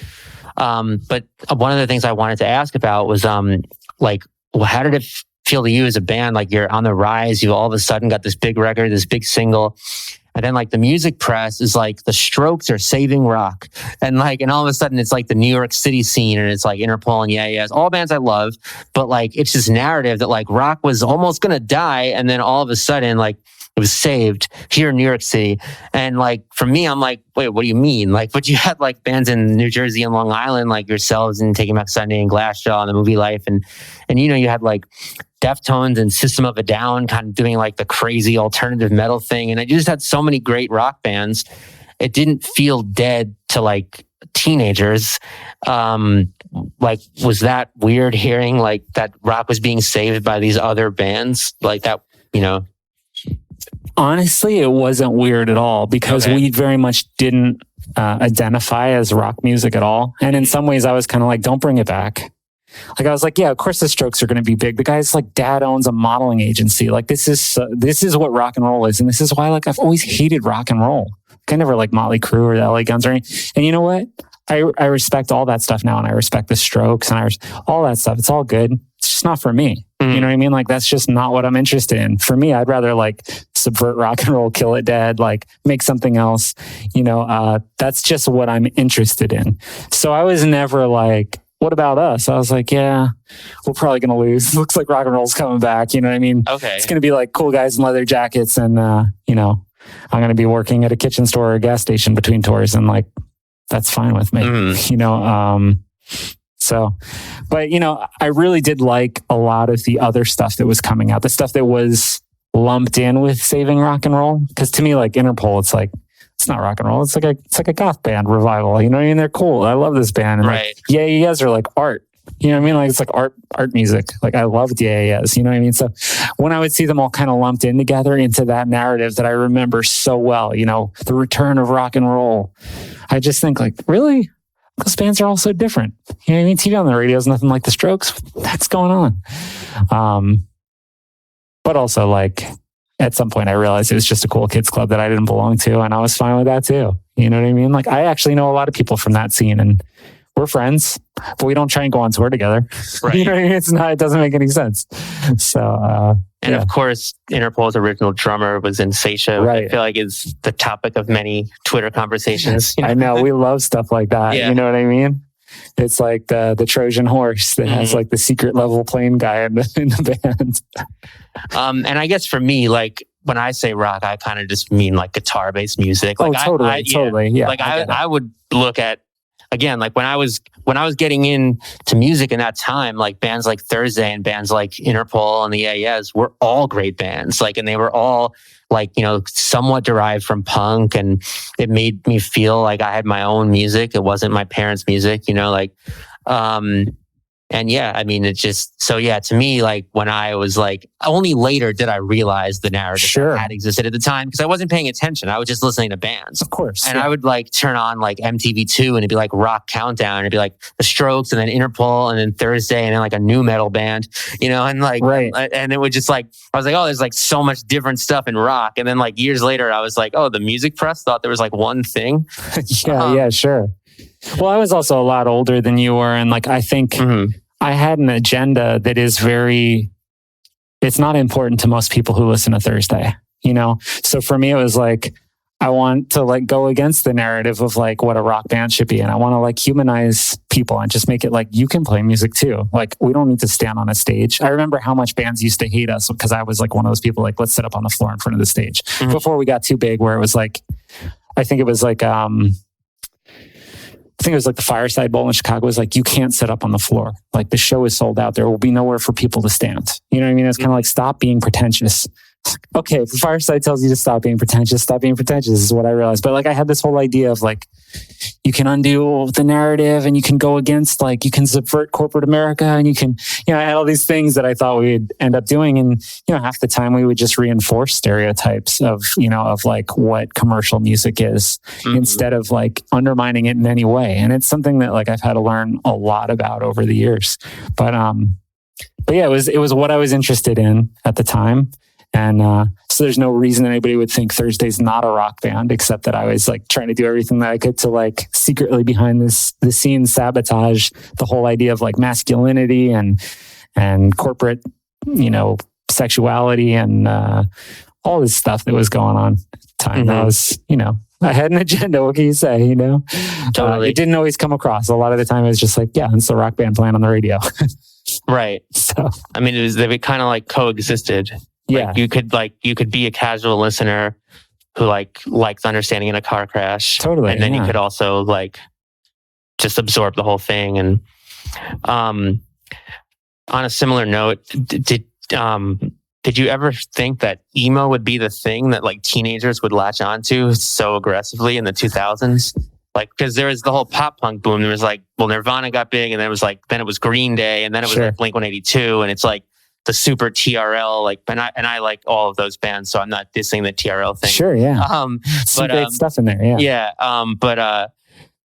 but one of the things I wanted to ask about was like, how did it feel to you as a band? Like, you're on the rise, you all of a sudden got this big record, this big single. And then like the music press is like the Strokes are saving rock. And all of a sudden it's like the New York City scene, and it's like Interpol and Yeah Yeahs, all bands I love. But like, it's this narrative that like rock was almost going to die. And then all of a sudden, like, it was saved here in New York City. And like, for me, I'm like, wait, what do you mean? Like, but you had like bands in New Jersey and Long Island, like yourselves and Taking Back Sunday and Glassjaw and The Movie Life. And you had like Deftones and System of a Down kind of doing like the crazy alternative metal thing. And I just had so many great rock bands. It didn't feel dead to like teenagers. Like, was that weird hearing like that rock was being saved by these other bands like that, Honestly, it wasn't weird at all, because we very much didn't identify as rock music at all. And in some ways I was kind of like, don't bring it back. Like, I was like, yeah, of course the Strokes are going to be big. The guy's like, dad owns a modeling agency. Like, this is what rock and roll is. And this is why, like, I've always hated rock and roll. I never like Motley Crue or the LA Guns or anything. And you know what? I respect all that stuff now, and I respect the Strokes and all that stuff. It's all good. It's just not for me. You know what I mean? Like, that's just not what I'm interested in. For me, I'd rather like subvert rock and roll, kill it dead, like make something else. That's just what I'm interested in. So I was never like, what about us? I was like, yeah, we're probably going to lose. Looks like rock and roll's coming back. You know what I mean? Okay. It's going to be like cool guys in leather jackets. And, I'm going to be working at a kitchen store or a gas station between tours. And like, that's fine with me, So, but I really did like a lot of the other stuff that was coming out, the stuff that was lumped in with saving rock and roll. Because to me, like Interpol, it's like, it's not rock and roll. It's like a goth band revival. You know what I mean? They're cool. I love this band. And right. Like, yeah, you guys are like art. You know what I mean? Like, it's like art music. Like, I loved Yeah. You know what I mean? So when I would see them all kind of lumped in together into that narrative that I remember so well, the return of rock and roll, I just think like, really? Those bands are all so different. You know what I mean? TV on the radio is nothing like the Strokes. What's going on? But also, like, at some point I realized it was just a cool kids club that I didn't belong to, and I was fine with that too. You know what I mean? Like, I actually know a lot of people from that scene, and we're friends, but we don't try and go on tour together. Right. You know what I mean? It doesn't make any sense. So, and of course, Interpol's original drummer was in Sacher, which I feel like is the topic of many Twitter conversations. I know, we love stuff like that. Yeah. You know what I mean? It's like the Trojan horse that has like the secret level plane guy in the band. And I guess for me, like, when I say rock, I kind of just mean like guitar-based music. Like, totally. Yeah. Like I would look at, again, like when I was getting into music in that time, like bands like Thursday and bands like Interpol and the Yeah Yeahs were all great bands. Like, and they were all like, somewhat derived from punk, and it made me feel like I had my own music. It wasn't my parents' music, and yeah, I mean, it just, so yeah, to me, like when I was like, only later did I realize the narrative that had existed at the time, because I wasn't paying attention. I was just listening to bands. Of course. And I would like turn on like MTV2 and it'd be like Rock Countdown. And it'd be like the Strokes and then Interpol and then Thursday and then like a new metal band, and like, and it would just like, I was like, oh, there's like so much different stuff in rock. And then like years later, I was like, oh, the music press thought there was like one thing. Yeah, sure. Well, I was also a lot older than you were. And like, I think I had an agenda that is it's not important to most people who listen to Thursday, So for me, it was like, I want to like go against the narrative of like what a rock band should be. And I want to like humanize people and just make it like, you can play music too. Like, we don't need to stand on a stage. I remember how much bands used to hate us because I was like one of those people, like, let's sit up on the floor in front of the stage before we got too big, where it was like, I think it was like the Fireside Bowl in Chicago was like, you can't sit up on the floor. Like, the show is sold out. There will be nowhere for people to stand. You know what I mean? It's kind of like, stop being pretentious. okay, if the fireside tells you to stop being pretentious is what I realized. But like, I had this whole idea of like, you can undo the narrative and you can go against, like, you can subvert corporate America and you can, I had all these things that I thought we'd end up doing. And, half the time we would just reinforce stereotypes of like what commercial music is instead of like undermining it in any way. And it's something that like I've had to learn a lot about over the years. But yeah, it was what I was interested in at the time. And so there's no reason anybody would think Thursday's not a rock band, except that I was like trying to do everything that I could to like secretly behind the scenes sabotage the whole idea of like masculinity and corporate, sexuality and all this stuff that was going on at the time. That was, I had an agenda. What can you say? Totally. It didn't always come across. A lot of the time it was just like, yeah, it's a rock band playing on the radio. Right. So, I mean, they kind of like coexisted. Yeah. Like, you could be a casual listener who likes understanding in a car crash. Totally. And then you could also like just absorb the whole thing. And on a similar note, did you ever think that emo would be the thing that like teenagers would latch onto so aggressively in the 2000s? Like, because there was the whole pop punk boom. There was like, well, Nirvana got big, and then it was Green Day, and then it was like Blink-182, and it's like the super TRL, like, and I like all of those bands, so I'm not dissing the TRL thing. Sure, yeah. Some great stuff in there, yeah. Yeah.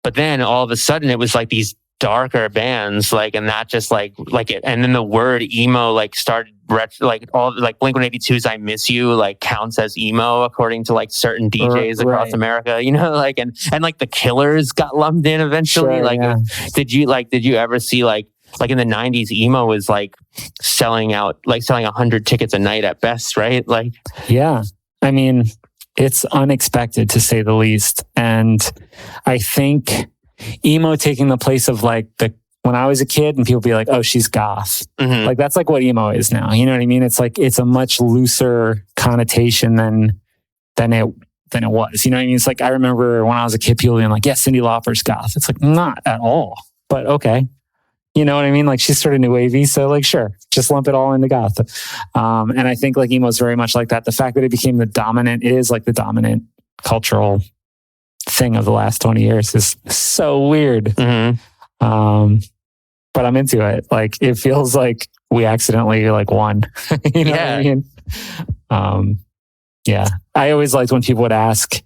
But then all of a sudden it was like these darker bands, like, and that just like it, and then the word emo like started like all like Blink-182's "I Miss You" like counts as emo according to like certain DJs across America, like and like the Killers got lumped in eventually. Sure, like, yeah. Did you ever see like in the 90s, emo was like selling 100 tickets a night at best, right? Like, yeah. I mean, it's unexpected to say the least. And I think emo taking the place of like when I was a kid and people be like, oh, she's goth. Mm-hmm. Like, that's like what emo is now. You know what I mean? It's like, it's a much looser connotation than it was. You know what I mean? It's like, I remember when I was a kid, people being like, yeah, Cyndi Lauper's goth. It's like, not at all, but okay. You know what I mean? Like, she's sort of new wavy. So like, sure, just lump it all into goth. And I think like emo is very much like that. The fact that it became the dominant cultural thing of the last 20 years is so weird. Mm-hmm. But I'm into it. Like, it feels like we accidentally like won. You know what I mean? Yeah. I always liked when people would ask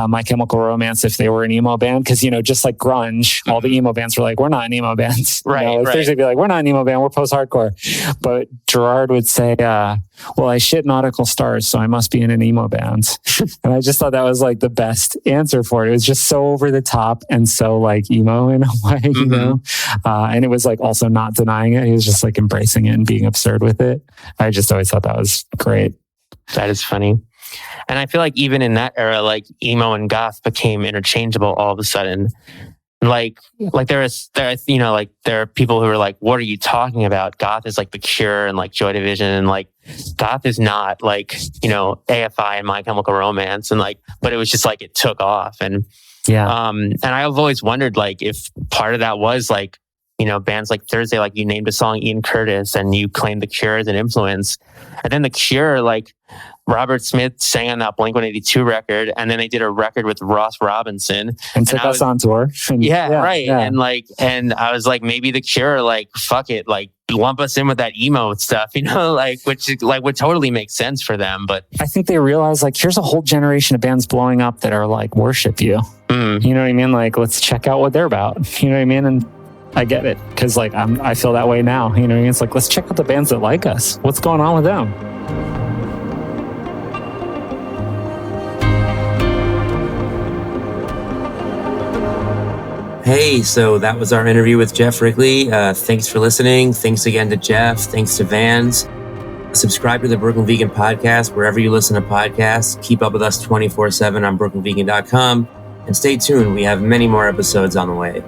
My Chemical Romance if they were an emo band, because just like grunge, all the emo bands were like, we're not an emo band. Right. Thursday be like, we're not an emo band, we're post-hardcore. But Gerard would say, well, I shit nautical stars, so I must be in an emo band. And I just thought that was like the best answer for it. It was just so over the top and so like emo in a way, and it was like also not denying it. He was just like embracing it and being absurd with it. I just always thought that was great. That is funny. And I feel like even in that era, like emo and goth became interchangeable all of a sudden. Like there are people who are like, what are you talking about? Goth is like The Cure and like Joy Division, and like goth is not like, AFI and My Chemical Romance, and like, but it was just like, it took off. And and I've always wondered like if part of that was like, bands like Thursday, like you named a song Ian Curtis and you claimed The Cure as an influence. And then The Cure, like Robert Smith sang on that Blink-182 record, and then they did a record with Ross Robinson. And took us on tour. Right. Yeah. And I was like, maybe The Cure, like, fuck it, like lump us in with that emo stuff, like, which like would totally make sense for them. But I think they realized like, here's a whole generation of bands blowing up that are like, worship you. You know what I mean? Like, let's check out what they're about. You know what I mean? And I get it, because like I feel that way now. You know what I mean? It's like, let's check out the bands that like us. What's going on with them? Hey, so that was our interview with Geoff Rickly. Thanks for listening. Thanks again to Geoff. Thanks to Vans. Subscribe to the Brooklyn Vegan podcast wherever you listen to podcasts. Keep up with us 24/7 on BrooklynVegan.com. And stay tuned. We have many more episodes on the way.